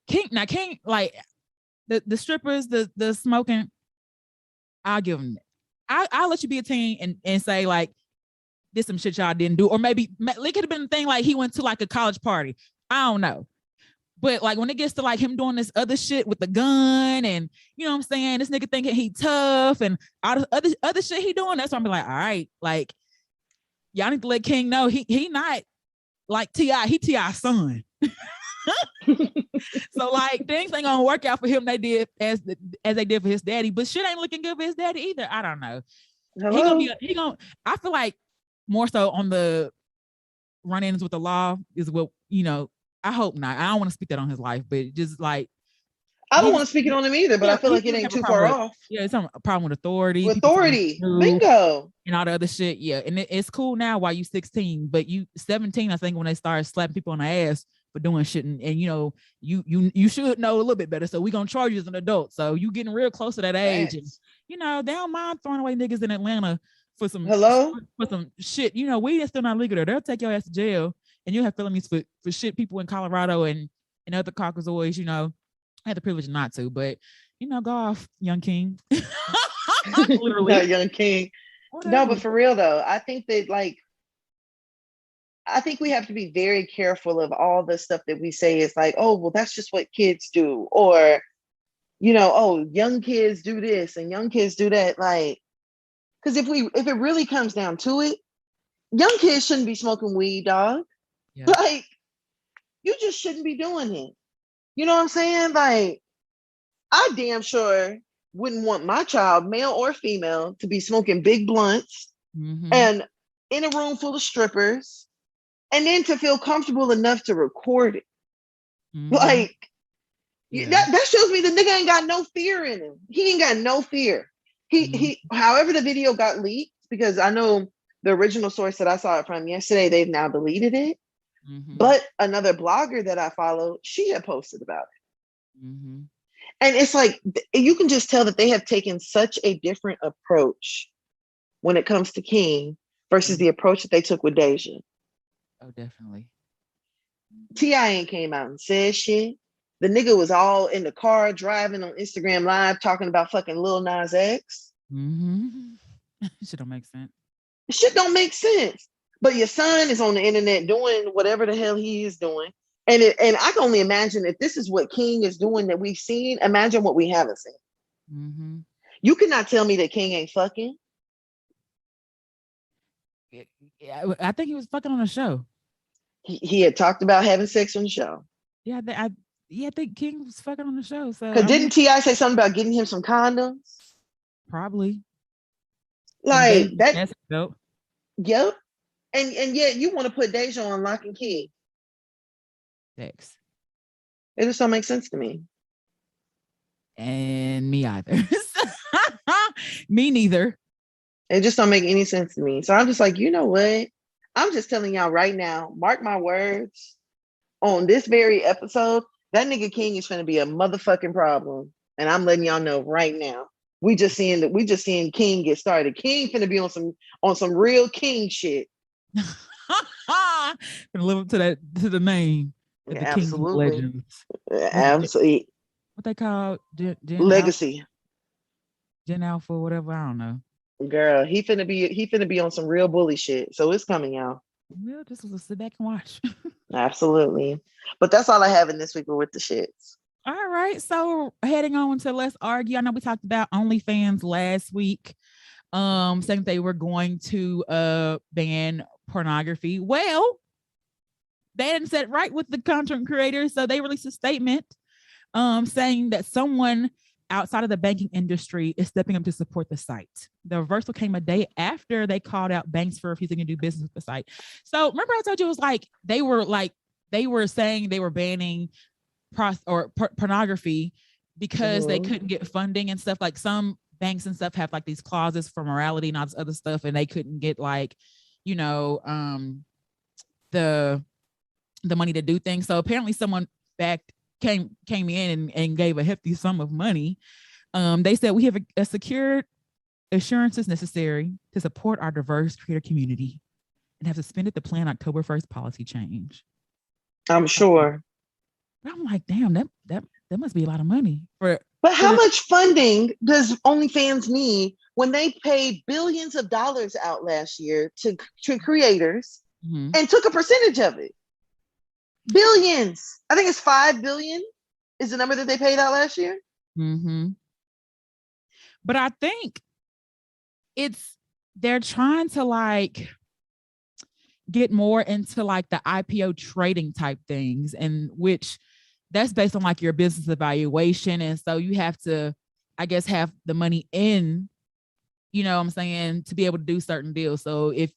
King, like the strippers, the smoking, I'll give them. I'll let you be a teen and say like, this some shit y'all didn't do, or maybe it could have been a thing like he went to like a college party. I don't know. But like when it gets to like him doing this other shit with the gun, and you know what I'm saying, this nigga thinking he tough and all the other shit he doing, that's why I'm like, all right, like y'all need to let King know he not like T.I., he T.I.'s son. So like things ain't gonna work out for him. They did as they did for his daddy, but shit ain't looking good for his daddy either. I don't know. Hello? I feel like more so on the run-ins with the law is what, you know, I hope not. I don't want to speak that on his life, but just like I don't want to speak it on him either, but I feel like it ain't too far off. Yeah, it's a problem with authority. Authority, bingo. And all the other shit. Yeah, and it's cool now while you 16, but you 17, I think, when they start slapping people on the ass for doing shit, and you know, you should know a little bit better. So we gonna charge you as an adult. So you getting real close to that age, and you know, they don't mind throwing away niggas in Atlanta for some shit. You know, weed is still not legal there. They'll take your ass to jail, and you have felonies for shit people in Colorado and other Caucasoids, you know. I had the privilege not to, but you know, go off, young King. Literally. Not young King. Whatever. No, but for real though, I think that like, I think we have to be very careful of all the stuff that we say is like, oh, well, that's just what kids do. Or, you know, oh, young kids do this and young kids do that. Like, because if it really comes down to it, young kids shouldn't be smoking weed, dog. Yeah. Like, you just shouldn't be doing it. You know what I'm saying? Like, I damn sure wouldn't want my child, male or female, to be smoking big blunts and in a room full of strippers, and then to feel comfortable enough to record it. Like, that shows me the nigga ain't got no fear in him. He ain't got no fear. He however the video got leaked, because I know the original source that I saw it from yesterday, they've now deleted it. But another blogger that I follow, she had posted about it. And it's like, you can just tell that they have taken such a different approach when it comes to King versus the approach that they took with Deja. Oh, definitely. T.I. ain't came out and said shit. The nigga was all in the car driving on Instagram Live talking about fucking Lil Nas X. Shit don't make sense. Shit don't make sense. But your son is on the internet doing whatever the hell he is doing. And I can only imagine if this is what King is doing that we've seen, imagine what we haven't seen. You cannot tell me that King ain't fucking. Yeah, I think he was fucking on the show. He had talked about having sex on the show. Yeah, I think King was fucking on the show. So because didn't T.I. say something about getting him some condoms? Probably. Like that's dope. Yep. And yet you want to put Deja on lock and key. Thanks. It just don't make sense to me. And me either. Me neither. It just don't make any sense to me. So I'm just like, you know what? I'm just telling y'all right now, mark my words, on this very episode, that nigga King is gonna be a motherfucking problem. And I'm letting y'all know right now. We just seeing King get started. King finna be on some real King shit. Gonna live up to the name. The Absolutely. King Legends. Absolutely. What they call Legacy. Gen Alpha, whatever. I don't know. Girl, he finna be on some real bully shit. So it's coming out. Well, just sit back and watch. Absolutely. But that's all I have in this week with the shits. All right. So heading on to Let's Argue. I know we talked about OnlyFans last week. Saying they were going to ban pornography. Well, they didn't set right with the content creators, so they released a statement saying that someone outside of the banking industry is stepping up to support the site. The reversal came a day after they called out banks for refusing to do business with the site. So remember I told you it was they were saying they were banning pornography because they couldn't get funding and stuff. Like some banks and stuff have like these clauses for morality and all this other stuff, and they couldn't get the money to do things. So apparently someone came in and gave a hefty sum of money. They said we have a secured assurances necessary to support our diverse creator community and have suspended the planned October 1st policy change. I'm sure. I'm like, damn, that must be a lot of money for. But how much funding does OnlyFans need when they paid billions of dollars out last year to creators and took a percentage of it? Billions. I think it's 5 billion is the number that they paid out last year. But I think they're trying to get more into the IPO trading type things, and which that's based on your business evaluation. And so you have to, I guess, have the money in, you know what I'm saying, to be able to do certain deals. So if,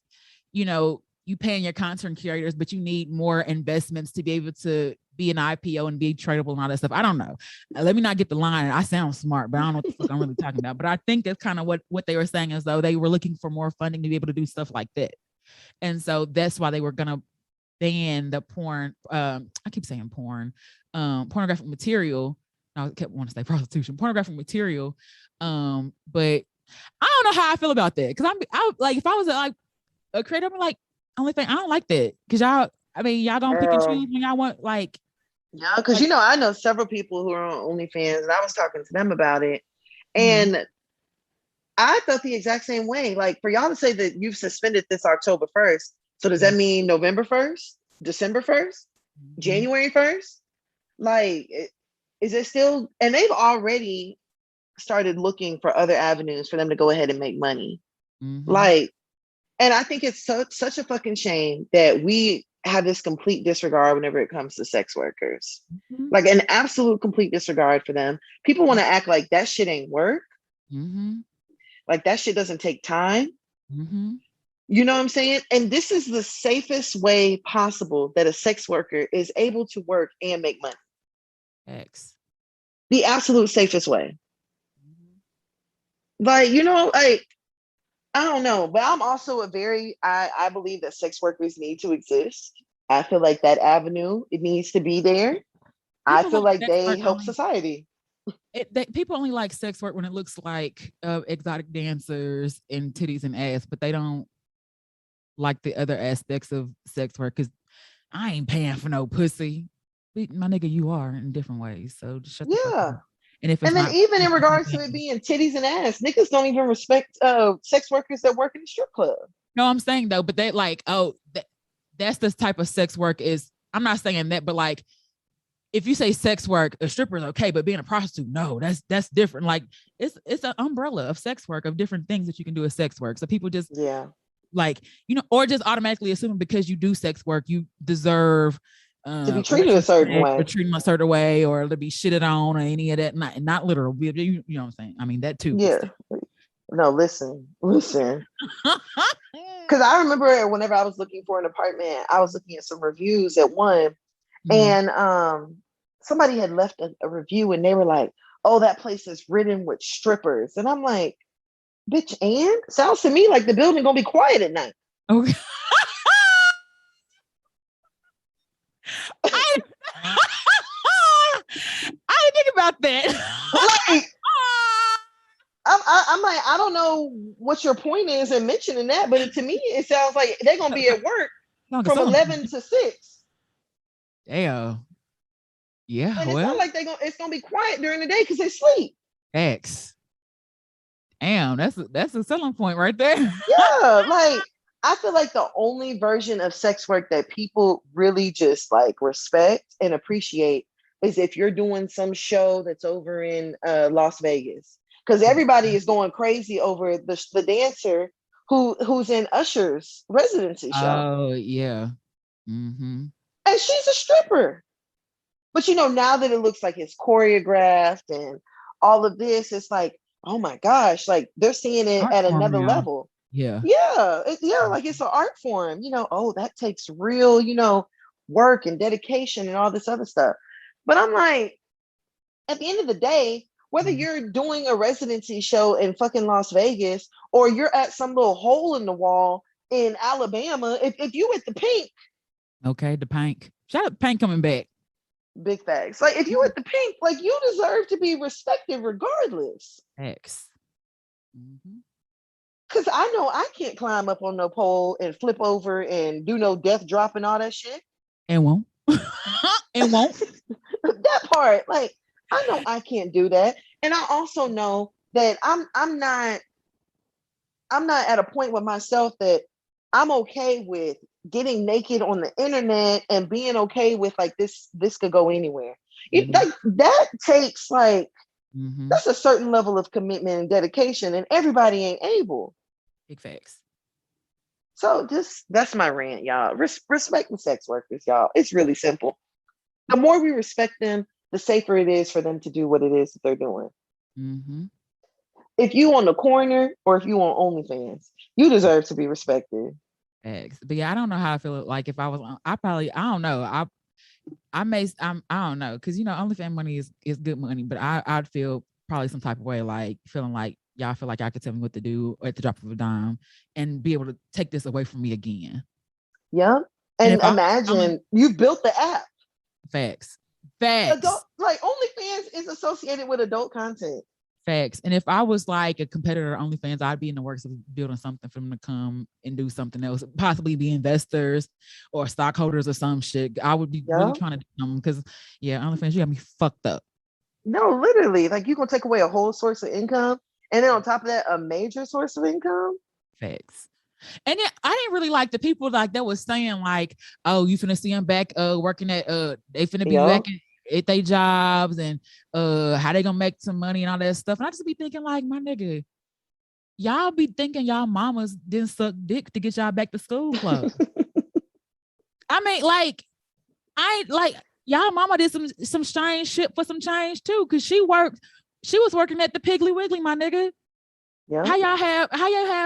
you paying your content creators, but you need more investments to be able to be an IPO and be tradable and all that stuff. I don't know. Let me not get the line. I sound smart, but I don't know what the fuck I'm really talking about. But I think that's kind of what they were saying, as though they were looking for more funding to be able to do stuff like that. And so that's why they were going to ban the porn. I keep saying porn, pornographic material. I kept wanting to say prostitution, pornographic material. But I don't know how I feel about that. Cause I like, if I was a creator, I'm like, only thing I don't like that. Cause y'all don't pick and choose when y'all want yeah, because I know several people who are on OnlyFans, and I was talking to them about it. And I felt the exact same way. Like, for y'all to say that you've suspended this October 1st, so does that mean November 1st, December 1st, January 1st? Like, is it still? And they've already started looking for other avenues for them to go ahead and make money. And I think it's such a fucking shame that we have this complete disregard whenever it comes to sex workers. Like, an absolute complete disregard for them. People want to act like that shit ain't work. Like, that shit doesn't take time. You know what I'm saying? And this is the safest way possible that a sex worker is able to work and make money. The absolute safest way. Like, I don't know, but I'm also I believe that sex workers need to exist. I feel like that avenue, it needs to be there. I feel like they help society. People only like sex work when it looks like exotic dancers and titties and ass, but they don't like the other aspects of sex work, because I ain't paying for no pussy. My nigga, you are in different ways. So just shut the fuck up. And then even in regards to it being titties and ass, niggas don't even respect sex workers that work in the strip club. No, I'm saying though, but they that's the type of sex work is. I'm not saying that, but if you say sex work, a stripper is okay, but being a prostitute, no, that's different. Like it's an umbrella of sex work, of different things that you can do as sex work. So people just or just automatically assuming because you do sex work, you deserve to be treated a certain way, or treated a certain way, or to be shitted on, or any of that. Not literal. You know what I'm saying? I mean that too. Yeah. No, listen. Because I remember whenever I was looking for an apartment, I was looking at some reviews at one, and somebody had left a review, and they were like, "Oh, that place is ridden with strippers," and I'm like, "Bitch, and sounds to me like the building gonna be quiet at night." Okay. I didn't think about that. I'm like, I don't know what your point is in mentioning that, but to me, it sounds like they're gonna be at work from 11 to 6. Damn. Yeah. And it's not like it's gonna be quiet during the day because they sleep. Damn, that's a selling point right there. Yeah, like I feel like the only version of sex work that people really just like respect and appreciate is if you're doing some show that's over in Las Vegas, because everybody is going crazy over the dancer who's in Usher's residency show, Oh yeah. Mm-hmm. and she's a stripper. But you know, now that it looks like it's choreographed and all of this, it's like, oh my gosh, like they're seeing it Art at form another now. level. Yeah. Yeah, like it's an art form, you know. Oh, that takes real, work and dedication and all this other stuff. But I'm like, at the end of the day, whether Mhm. you're doing a residency show in fucking Las Vegas or you're at some little hole in the wall in Alabama, if you at the Pink, Okay, the Pank. Shout out Pank coming back. big facts. Like if you at the Pink, like you deserve to be respected regardless. X. Mm-hmm. Cause I know I can't climb up on no pole and flip over and do no death drop and all that shit. And won't. And won't. That part, like I know I can't do that. And I also know that I'm not at a point with myself that I'm okay with getting naked on the internet and being okay with like this could go anywhere. Mm-hmm. That takes like Mm-hmm. that's a certain level of commitment and dedication, and everybody ain't able. Big facts. So just that's my rant, y'all. Respect the sex workers, y'all. It's really simple. The more we respect them, the safer it is for them to do what it is that they're doing. Mm-hmm. If you on the corner or if you on OnlyFans, you deserve to be respected. X. But yeah, I don't know how I feel like if I was on, I don't know. I don't know. Cause OnlyFans money is good money, but I'd feel probably some type of way, like feeling like y'all feel like y'all could tell me what to do at the drop of a dime and be able to take this away from me again. Yeah. And And if imagine you built the app. facts, Adult, like OnlyFans is associated with adult content. facts. And if I was like a competitor to OnlyFans, I'd be in the works of building something for them to come and do something else, possibly be investors or stockholders or some shit. I would be really trying to do something because, yeah, OnlyFans, you got me fucked up. No, literally, like you're gonna take away a whole source of income, and then on top of that, a major source of income. Facts. And then I didn't really like the people like that was saying like, oh, you finna see them back working at they finna be back at their jobs and how they gonna make some money and all that stuff. And I just be thinking like, my nigga, y'all be thinking y'all mamas didn't suck dick to get y'all back to school clothes. I mean, like, I like y'all mama did some strange shit for some change too, because she was working at the Piggly Wiggly, my nigga. Yeah. How y'all have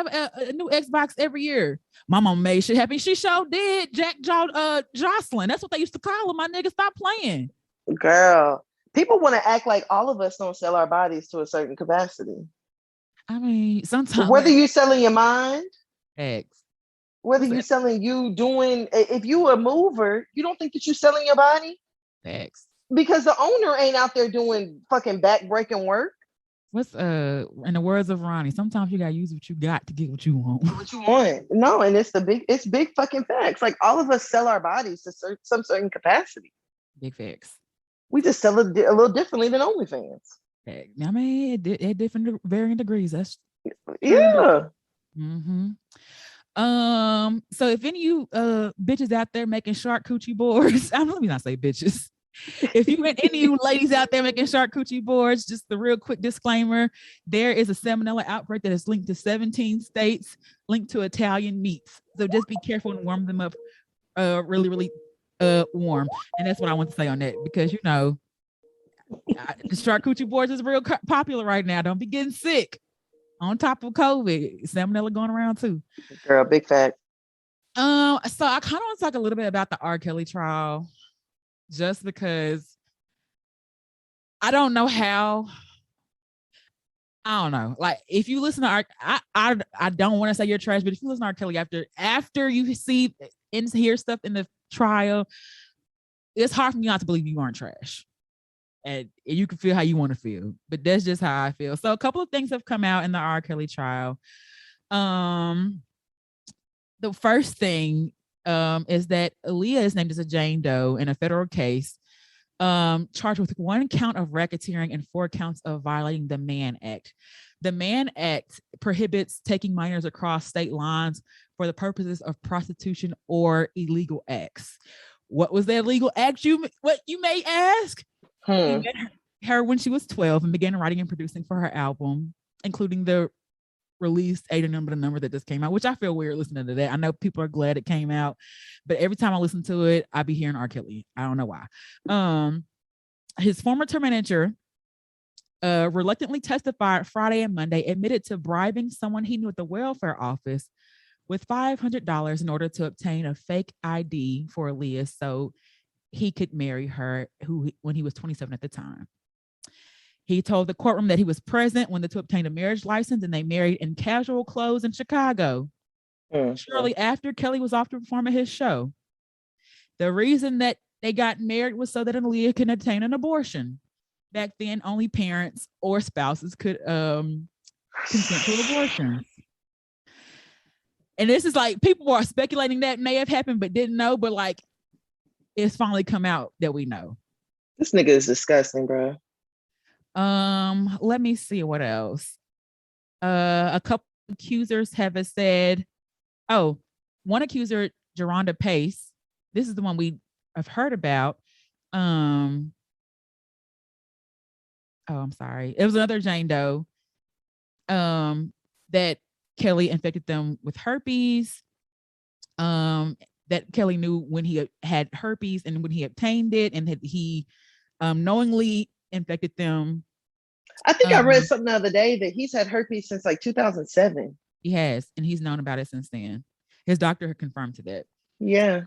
a new Xbox every year? My mama made shit happen. She sure did. Jocelyn. That's what they used to call her. My nigga, stop playing. Girl, people want to act like all of us don't sell our bodies to a certain capacity. I mean, sometimes Whether you're selling your mind, X. whether you're selling if you a mover, you don't think that you're selling your body? X. Because the owner ain't out there doing fucking back-breaking work. What's in the words of Ronnie, sometimes you gotta use what you got to get what you want. What you want. No, and it's big fucking facts. Like all of us sell our bodies to some certain capacity. Big facts. We just sell it a little differently than OnlyFans. I mean, at different varying degrees. That's yeah. Mm-hmm. So if any of you bitches out there making shark coochie boards, let me not say bitches. If you any of you ladies out there making shark coochie boards, just the real quick disclaimer, there is a salmonella outbreak that is linked to 17 states, linked to Italian meats. So just be careful and warm them up really, really warm. And that's what I want to say on that, because the shark coochie boards is real popular right now. Don't be getting sick. On top of COVID, salmonella going around too. Girl, big fact. So I kind of want to talk a little bit about the R. Kelly trial, just because I don't know how. I don't know. Like, if you listen to I don't want to say you're trash, but if you listen to R. Kelly after you see and hear stuff in the trial, it's hard for me not to believe you aren't trash. And you can feel how you want to feel, but that's just how I feel. So a couple of things have come out in the R. Kelly trial. The first thing is that Aaliyah is named as a Jane Doe in a federal case, charged with 1 count of racketeering and 4 counts of violating the Mann Act. The Mann Act prohibits taking minors across state lines for the purposes of prostitution or illegal acts. What was that illegal act? You may ask? He met her when she was 12 and began writing and producing for her album, including the released A the number that just came out, which I feel weird listening to that. I know people are glad it came out, but every time I listen to it, I be hearing R. Kelly. I don't know why. His former tour manager reluctantly testified Friday and Monday, admitted to bribing someone he knew at the welfare office with $500 in order to obtain a fake ID for Aaliyah so he could marry her when he was 27 at the time. He told the courtroom that he was present when the two obtained a marriage license and they married in casual clothes in Chicago. Shortly after, Kelly was off to perform at his show. The reason that they got married was so that Aaliyah can obtain an abortion. Back then, only parents or spouses could consent to abortion. And this is like, people are speculating that may have happened but didn't know, but like, it's finally come out that we know. This nigga is disgusting, bro. Let me see what else. A couple accusers have said, one accuser, Geronda Pace, this is the one we have heard about. I'm sorry. It was another Jane Doe that Kelly infected them with herpes. That Kelly knew when he had herpes and when he obtained it, and that he knowingly infected them. I think I read something the other day that he's had herpes since like 2007. He has, and he's known about it since then. His doctor had confirmed to that. Yeah.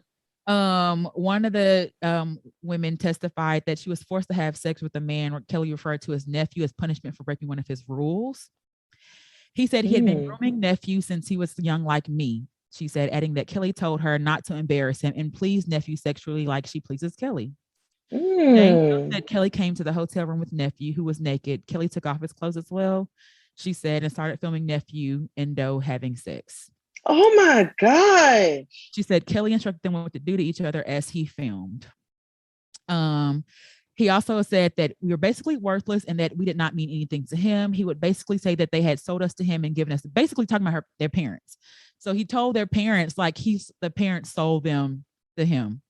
One of the women testified that she was forced to have sex with a man Kelly referred to as nephew as punishment for breaking one of his rules. He said he had been grooming nephew since he was young like me, she said, adding that Kelly told her not to embarrass him and please nephew sexually like she pleases Kelly. Jane said Kelly came to the hotel room with nephew, who was naked. Kelly took off his clothes as well, she said, and started filming nephew and Doe having sex. Oh my God. She said Kelly instructed them what to do to each other as he filmed. He also said that we were basically worthless and that we did not mean anything to him. He would basically say that they had sold us to him and given us, basically talking about their parents. So he told their parents like the parents sold them to him.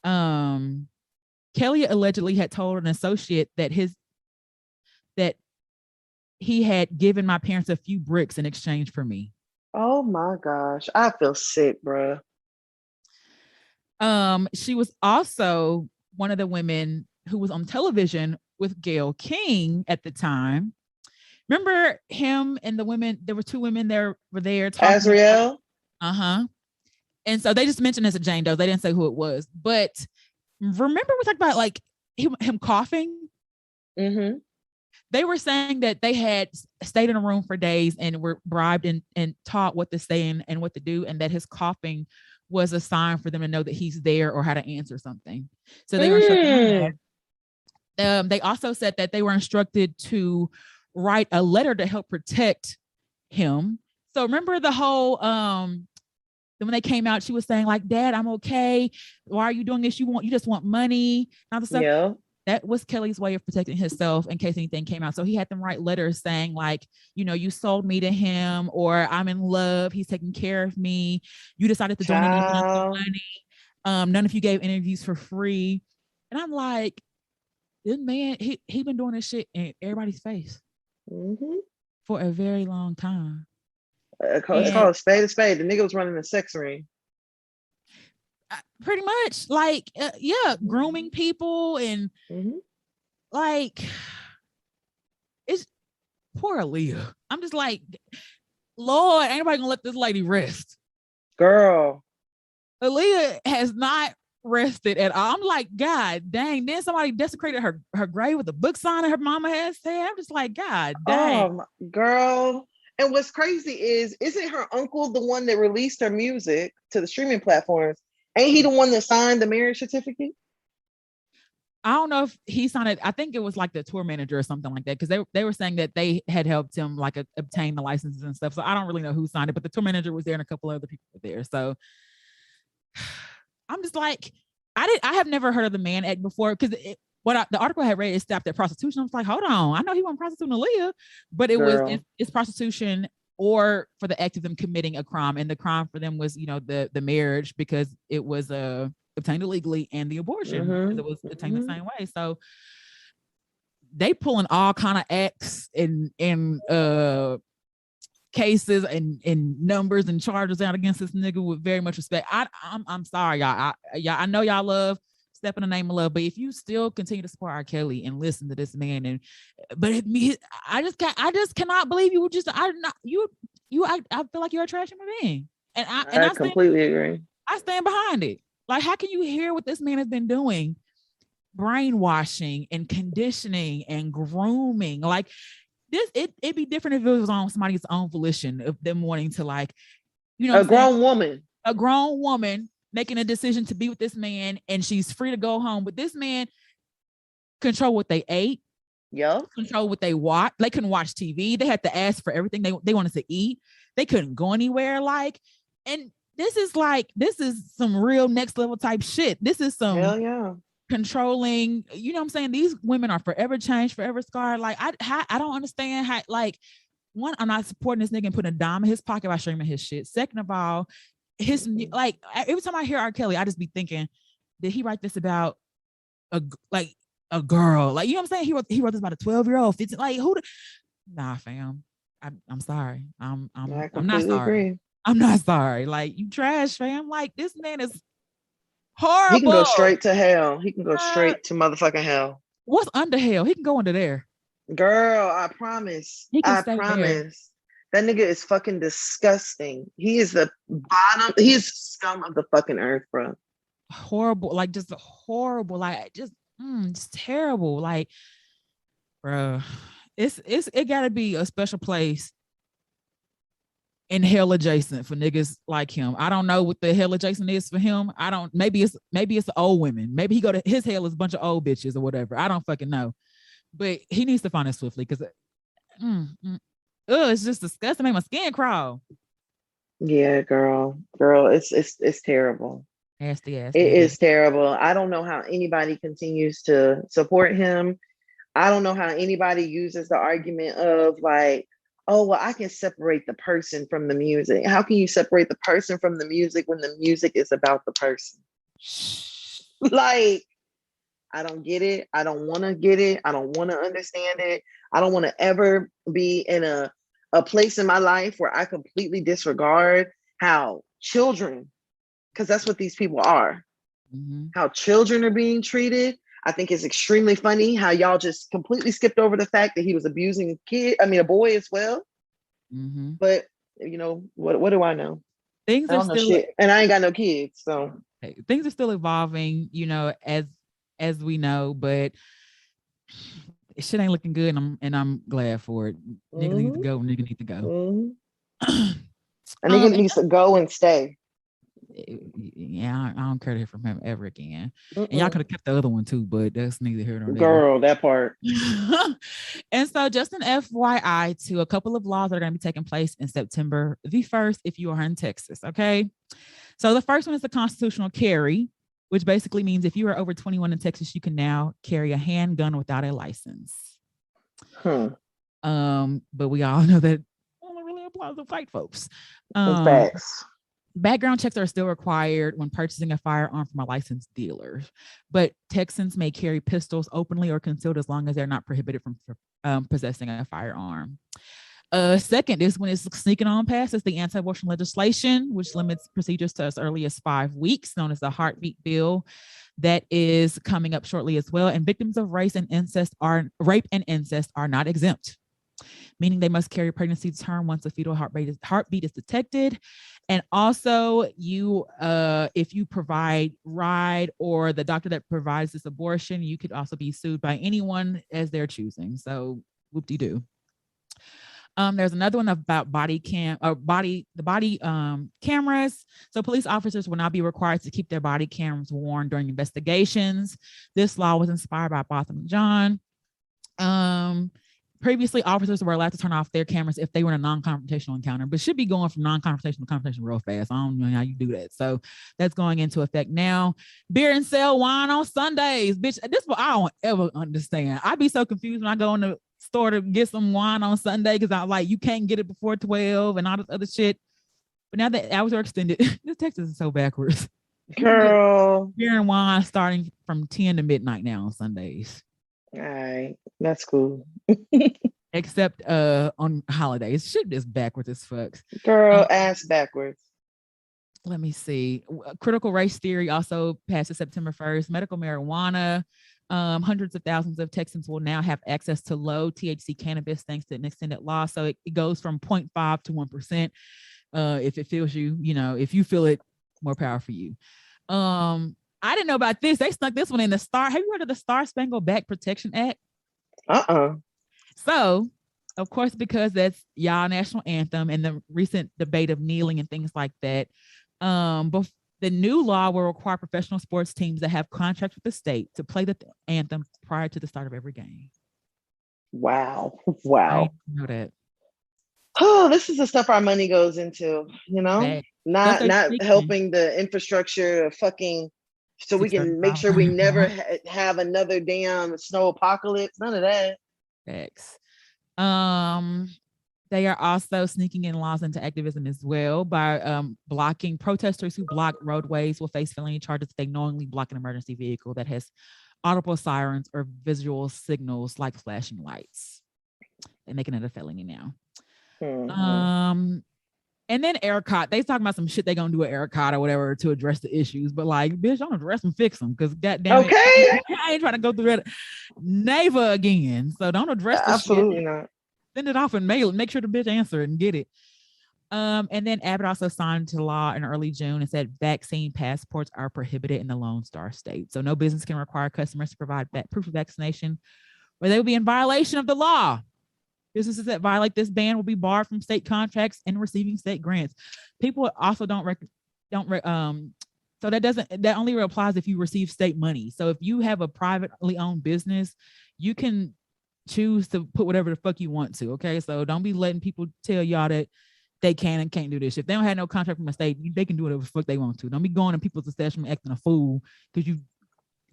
Kelly allegedly had told an associate that he had given my parents a few bricks in exchange for me. Oh my gosh. I feel sick, bro. She was also one of the women who was on television with Gayle King at the time. Remember him and the women? There were two women there were there talking. Azriel? And so they just mentioned as a Jane Doe. They didn't say who it was. But remember we talked about like him coughing? Mm-hmm. They were saying that they had stayed in a room for days and were bribed and taught what to say and what to do, and that his coughing was a sign for them to know that he's there or how to answer something. So they were instructed. They also said that they were instructed to write a letter to help protect him. So remember the whole when they came out, she was saying like, "Dad, I'm okay. Why are you doing this? You just want money." All the stuff. Yeah. That was Kelly's way of protecting himself in case anything came out. So he had them write letters saying like, you sold me to him, or I'm in love. He's taking care of me. You decided to join in for money. None of you gave interviews for free. And I'm like, this man, he been doing this shit in everybody's face for a very long time. It's called a spade a spade. The nigga was running a sex ring. Pretty much, like, grooming people and like, it's poor Aaliyah. I'm just like, Lord, ain't nobody gonna let this lady rest. Girl, Aaliyah has not rested at all. I'm like, God dang, then somebody desecrated her grave with a book sign that her mama has said. I'm just like, God dang. Girl. And what's crazy is, isn't her uncle the one that released her music to the streaming platforms? Ain't he the one that signed the marriage certificate? I don't know if he signed it. I think it was like the tour manager or something like that, because they were saying that they had helped him like obtain the licenses and stuff. So I don't really know who signed it, but the tour manager was there and a couple other people were there. So I'm just like, I have never heard of the man act before, because the article I had read is stopped at prostitution. I was like, hold on, I know he wasn't prostituting Aaliyah, but it's prostitution or for the act of them committing a crime. And the crime for them was, the marriage, because it was obtained illegally, and the abortion because it was obtained the same way. So they pulling all kind of acts and cases and numbers and charges out against this nigga with very much respect. I'm sorry, y'all. I know y'all love Step in the Name of Love, but if you still continue to support R. Kelly and listen to this man, I just cannot believe you would just I feel like you're a trash human being, and I completely agree. I stand behind it. Like, how can you hear what this man has been doing? Brainwashing and conditioning and grooming. Like this, it'd be different if it was on somebody's own volition of them wanting to, like, a grown woman making a decision to be with this man, and she's free to go home. But this man control what they ate. Control what they watch. They couldn't watch TV. They had to ask for everything they wanted to eat. They couldn't go anywhere. And this is some real next level type shit. This is some controlling, you know what I'm saying? These women are forever changed, forever scarred. Like, I don't understand how, like, one, I'm not supporting this nigga and putting a dime in his pocket by streaming his shit. Second of all, like, every time I hear R. Kelly, I just be thinking, did he write this about a girl? Like, you know what I'm saying? He wrote this about a 12-year-old. It's like, nah, fam. I'm sorry. I'm not sorry. Agree. I'm not sorry. Like, you trash, fam. Like, this man is horrible. He can go straight to hell. He can go straight to motherfucking hell. What's under hell? He can go under there. Girl, I promise. I promise. That nigga is fucking disgusting. He is the bottom. He is scum of the fucking earth, bro. Horrible. Like, just horrible. Like, just terrible. Like, bro, it gotta be a special place in hell adjacent for niggas like him. I don't know what the hell adjacent is for him. Maybe it's old women. Maybe he go to his hell is a bunch of old bitches or whatever. I don't fucking know. But he needs to find it swiftly, because it's just disgusting. Make my skin crawl. Yeah, girl, it's terrible. Nasty ass. It is terrible. I don't know how anybody continues to support him. I don't know how anybody uses the argument of, like, oh, well, I can separate the person from the music. How can you separate the person from the music when the music is about the person? Like, I don't get it. I don't want to get it. I don't want to understand it. I don't want to ever be in a place in my life where I completely disregard how children, because that's what these people are, how children are being treated. I think it's extremely funny how y'all just completely skipped over the fact that he was abusing a boy as well. But, what do I know? Things are still, and I ain't got no kids, so things are still evolving, as we know, but shit ain't looking good, and I'm glad for it. Niggas need to go. Nigga need to go. And nigga needs to go and stay. Yeah, I don't care to hear from him ever again. And y'all could have kept the other one too, but that's neither here nor there. Girl, that part. And so, just an FYI to a couple of laws that are going to be taking place in September the 1st if you are in Texas. Okay, so the first one is the constitutional carry, which basically means if you are over 21 in Texas, you can now carry a handgun without a license. But we all know that only really applies to white folks. Facts. Background checks are still required when purchasing a firearm from a licensed dealer, but Texans may carry pistols openly or concealed as long as they're not prohibited from possessing a firearm. Second is when it's sneaking on past is the anti-abortion legislation, which limits procedures to as early as 5 weeks, known as the heartbeat bill. That is coming up shortly as well. And victims of rape and incest are not exempt, meaning they must carry pregnancy to term once a fetal heartbeat is detected. And also, if you provide ride or the doctor that provides this abortion, you could also be sued by anyone as their choosing. So, whoop-de-doo. There's another one about body cameras. So police officers will now be required to keep their body cameras worn during investigations. This law was inspired by Botham and John. Previously, officers were allowed to turn off their cameras if they were in a non-confrontational encounter, but should be going from non-confrontational to confrontation real fast. I don't know how you do that. So that's going into effect now. Beer and sell wine on Sundays, bitch. This is what I don't ever understand. I'd be so confused when I go in the store to get some wine on Sunday because I like you can't get it before 12 and all this other shit. But now that hours are extended, this Texas is so backwards. Girl. Beer and wine starting from 10 to midnight now on Sundays. All right, that's cool. Except on holidays. Shit is backwards as fuck. Girl, ass backwards. Let me see. Critical race theory also passes September 1st. Medical marijuana. Hundreds of thousands of Texans will now have access to low THC cannabis thanks to an extended law. So it goes from 0.5 to 1%. If it feels you, if you feel it, more power for you. I didn't know about this. They snuck this one in the Star. Have you heard of the Star Spangled Banner Protection Act? So, of course, because that's y'all national anthem and the recent debate of kneeling and things like that, but the new law will require professional sports teams that have contracts with the state to play the anthem prior to the start of every game. Wow. I know that. Oh, this is the stuff our money goes into, not helping the infrastructure of fucking, so we can make sure we never have another damn snow apocalypse. None of that. Thanks. They are also sneaking in laws into activism as well by blocking protesters who block roadways will face felony charges if they knowingly block an emergency vehicle that has audible sirens or visual signals like flashing lights. They're making it a felony now. Mm-hmm. And then ERCOT, they talking about some shit they gonna do at ERCOT or whatever to address the issues, but like, bitch, don't address them, fix them, because goddamn it, I ain't trying to go through that never again. So don't address the absolutely shit. Not. Send it off and mail it. Make sure the bitch answer it and get it. And then Abbott also signed into law in early June and said vaccine passports are prohibited in the Lone Star State. So no business can require customers to provide proof of vaccination, or they will be in violation of the law. Businesses that violate this ban will be barred from state contracts and receiving state grants. People also so that only applies if you receive state money. So if you have a privately owned business, you can choose to put whatever the fuck you want to. Okay, so don't be letting people tell y'all that they can and can't do this. If they don't have no contract from the state, they can do whatever the fuck they want to. Don't be going to people's establishment acting a fool because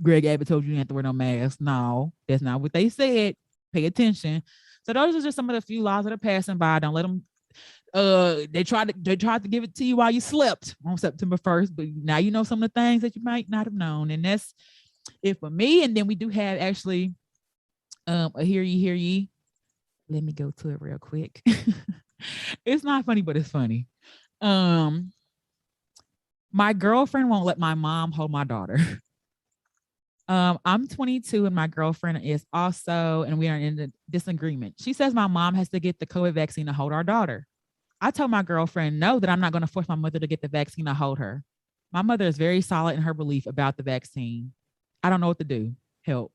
Greg Abbott told you didn't have to wear no mask. No, that's not what they said. Pay attention. So those are just some of the few laws that are passing by. Don't let them. They tried to give it to you while you slept on September 1st, but now you know some of the things that you might not have known, and that's it for me. And then we do have actually a hear ye. Let me go to it real quick. It's not funny, but it's funny. My girlfriend won't let my mom hold my daughter. I'm 22 and my girlfriend is also, and we are in a disagreement. She says my mom has to get the COVID vaccine to hold our daughter. I told my girlfriend no, that I'm not going to force my mother to get the vaccine to hold her. My mother is very solid in her belief about the vaccine. I don't know what to do. Help.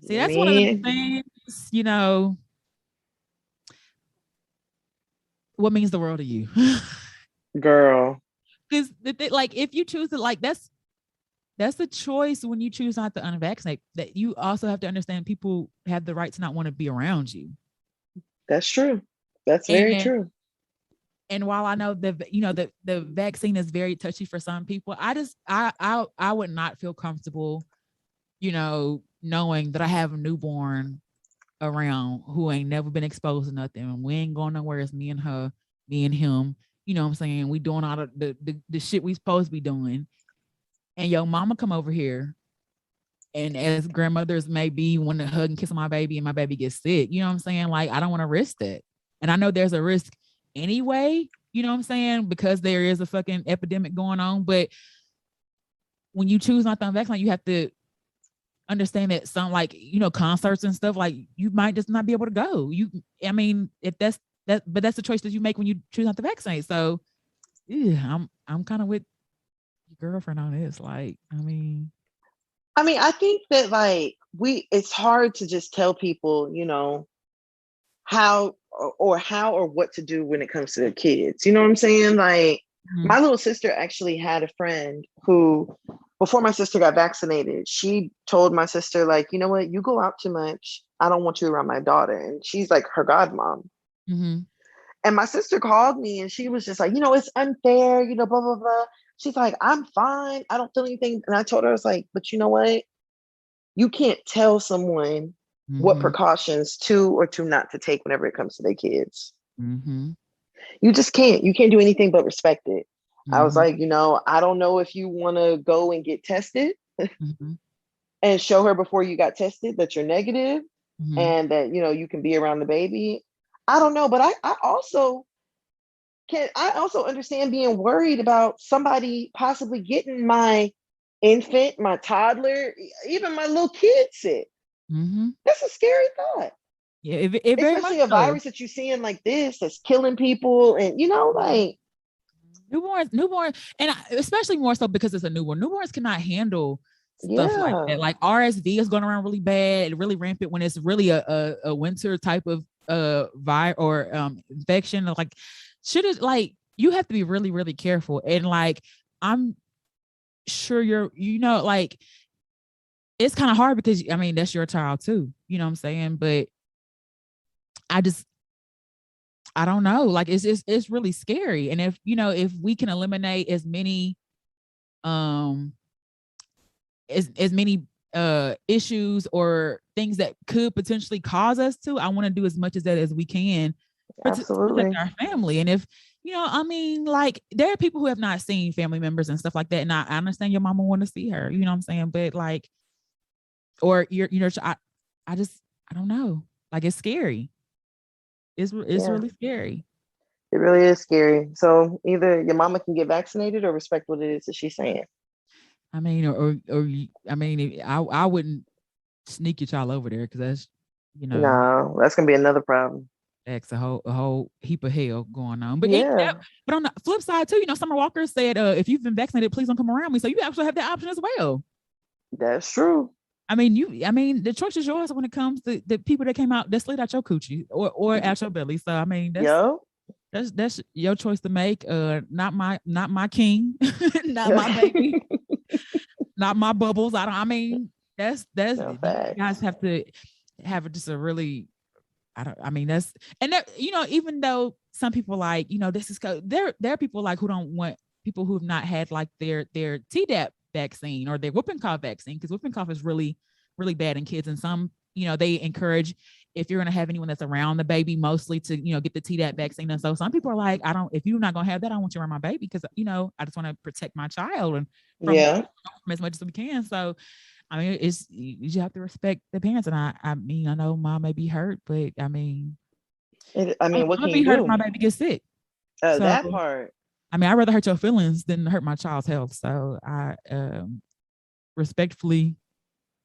See, that's one of the things, what means the world to you? Girl. Because like, if you choose to, like, that's a choice when you choose not to unvaccinate, that you also have to understand people have the right to not want to be around you. That's true. That's very true. And while I know that, the vaccine is very touchy for some people, I would not feel comfortable, knowing that I have a newborn around who ain't never been exposed to nothing. And we ain't going nowhere. It's me and her, me and him. You know what I'm saying? We doing all of the shit we supposed to be doing. And your mama come over here, and as grandmothers may be, want to hug and kiss my baby, and my baby gets sick. You know what I'm saying? Like, I don't want to risk that. And I know there's a risk anyway, you know what I'm saying? Because there is a fucking epidemic going on. But when you choose not to unvaccinate, you have to understand that some, like, concerts and stuff, like, you might just not be able to go. If that's but that's the choice that you make when you choose not to vaccinate. So yeah, I'm kind of with your girlfriend on this. Like, I think that, like, it's hard to just tell people, how or what to do when it comes to their kids. You know what I'm saying? Like, my little sister actually had a friend who, before my sister got vaccinated, she told my sister, like, you know what, you go out too much. I don't want you around my daughter. And she's like her godmom. Mm-hmm. And my sister called me and she was just like, it's unfair, blah, blah, blah. She's like, I'm fine. I don't feel anything. And I told her, I was like, but you know what? you can't tell someone what Mm-hmm. precautions to or to not to take whenever it comes to their kids. Mm-hmm. You just can't. You can't do anything but respect it. I was Mm-hmm. like, I don't know if you want to go and get tested Mm-hmm. and show her before you got tested that you're negative Mm-hmm. and that, you can be around the baby. I don't know, but I also understand being worried about somebody possibly getting my infant, my toddler, even my little kid sick. Mm-hmm. That's a scary thought. Yeah, it very much Especially a so. virus that you're seeing like this that's killing people and like Newborn, and especially more so because it's a newborn. Newborns cannot handle stuff like yeah. that. Like RSV is going around really bad, really rampant when it's really a winter type of virus or infection. Like, should it like you have to be really really careful. And like I'm sure like it's kind of hard because I mean that's your child too. You know what I'm saying? But I just I don't know. Like it's really scary. And if we can eliminate as many um as many issues or things that could potentially cause us to, I want to do as much as that as we can to protect Absolutely. our family. And if I mean, like there are people who have not seen family members and stuff like that, and I understand your mama want to see her, you know what I'm saying, but like, or I just I don't know, like it's scary. It's Yeah. really scary. It really is scary. So either your mama can get vaccinated or respect what it is that she's saying. I mean, or I mean, I wouldn't sneak your child over there because that's No, that's gonna be another problem. that's a whole heap of hell going on. Yeah, But on the flip side too, Summer Walker said, if you've been vaccinated, please don't come around me. So you actually have that option as well. that's true. I mean, the choice is yours when it comes to the people that came out that slid out your coochie or out your belly. So I mean, Yo. that's your choice to make. Not my king, not my baby, not my bubbles. I mean, that's No you facts. guys have to have just a really I mean, that's, and that, even though some people like, this is, there are people like who don't want people who have not had like their Tdap vaccine or their whooping cough vaccine, because whooping cough is really, really bad in kids. And some, they encourage, if you're going to have anyone that's around the baby, mostly to, get the Tdap vaccine. And so some people are like, if you're not going to have that, I want you around my baby because, I just want to protect my child and from as much as we can. So, I mean, you have to respect the parents, and I mean, I know mom may be hurt, but I mean, What I'm can gonna you be hurt if do? my baby gets sick. That So, part. I mean, I'd rather hurt your feelings than hurt my child's health. So, I respectfully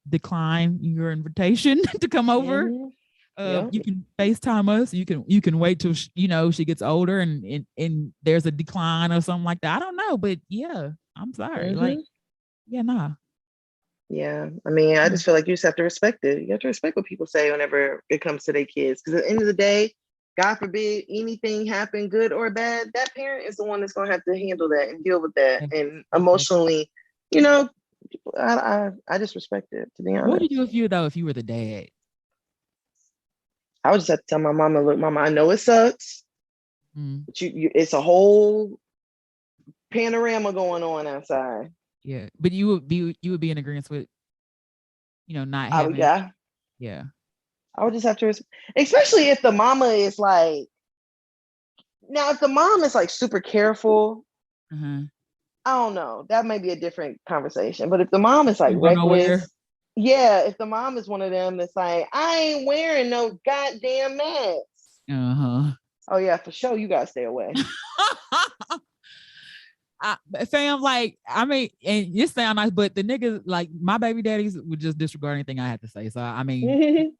decline your invitation to come over. Mm-hmm. Yeah. You can FaceTime us. You can wait till she gets older and there's a decline or something like that. I don't know, but yeah, I'm sorry. Mm-hmm. Like, yeah, nah. Yeah. I mean, I just feel like you just have to respect it. You have to respect what people say whenever it comes to their kids. Because at the end of the day, God forbid anything happen, good or bad, that parent is the one that's going to have to handle that and deal with that. And emotionally, I just respect it, to be honest. What would you do if you were the dad? I would just have to tell my mama, look, mama, I know it sucks, but it's a whole panorama going on outside. Yeah, but you would be in agreement with, not having. Yeah. I would just have to, especially if the mama is like, now if the mom is like super careful, I don't know, that may be a different conversation. But if the mom is like reckless, if the mom is one of them that's like, I ain't wearing no goddamn mask. Oh yeah, for sure, you gotta stay away. Fam, like, I mean, and you sound nice, but the niggas, like, my baby daddies would just disregard anything I had to say. So I mean,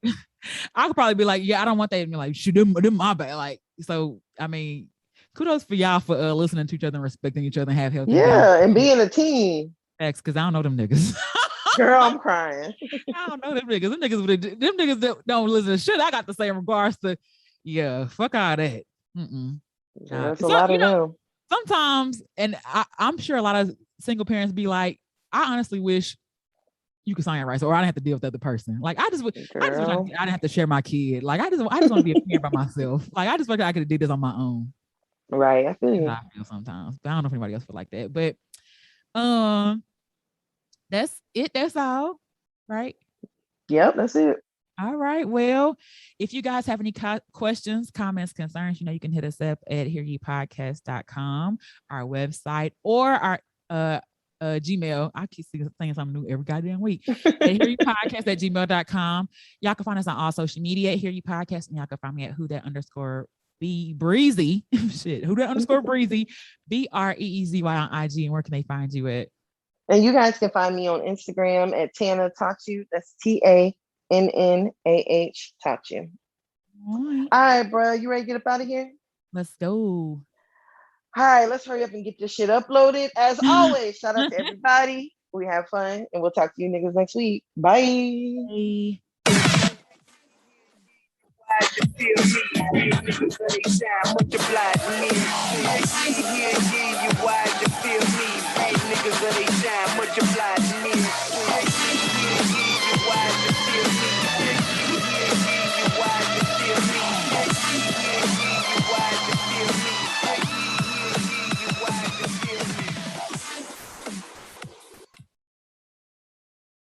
I could probably be like, yeah, I don't want that. And be like, shoot, them my bad. Like, so I mean, kudos for y'all for listening to each other and respecting each other and have healthy boundaries. And being a team. Facts, because I don't know them niggas. Girl, I'm crying. I don't know them niggas. Them niggas that don't listen to shit I got to say in regards to, fuck all that. That's a lot of them. Sometimes, and I'm sure a lot of single parents be like, I honestly wish you could sign it right, so or I didn't have to deal with the other person. Like I just wish I didn't have to share my kid. Like I just want to be a parent by myself. Like I just wish I could have did this on my own. Right, I feel you. I feel sometimes, but I don't know if anybody else feel like that. But that's it. That's all, right? Yep, that's it. All right. Well, if you guys have any questions, comments, concerns, you can hit us up at hearyepodcast.com, our website, or our Gmail. I keep saying something new every goddamn week. At hearyepodcast@gmail.com. Y'all can find us on all social media at Hear You Podcast, and y'all can find me at who_that_be breezy. Shit, who_that_breezy, BREEZY on IG. And where can they find you at? And you guys can find me on Instagram at Tana Tachu. That's TANNAH Tachu. All right, bro. You ready to get up out of here? Let's go. All right, let's hurry up and get this shit uploaded. As always, shout out to everybody. We have fun, and we'll talk to you niggas next week. Bye. Bye.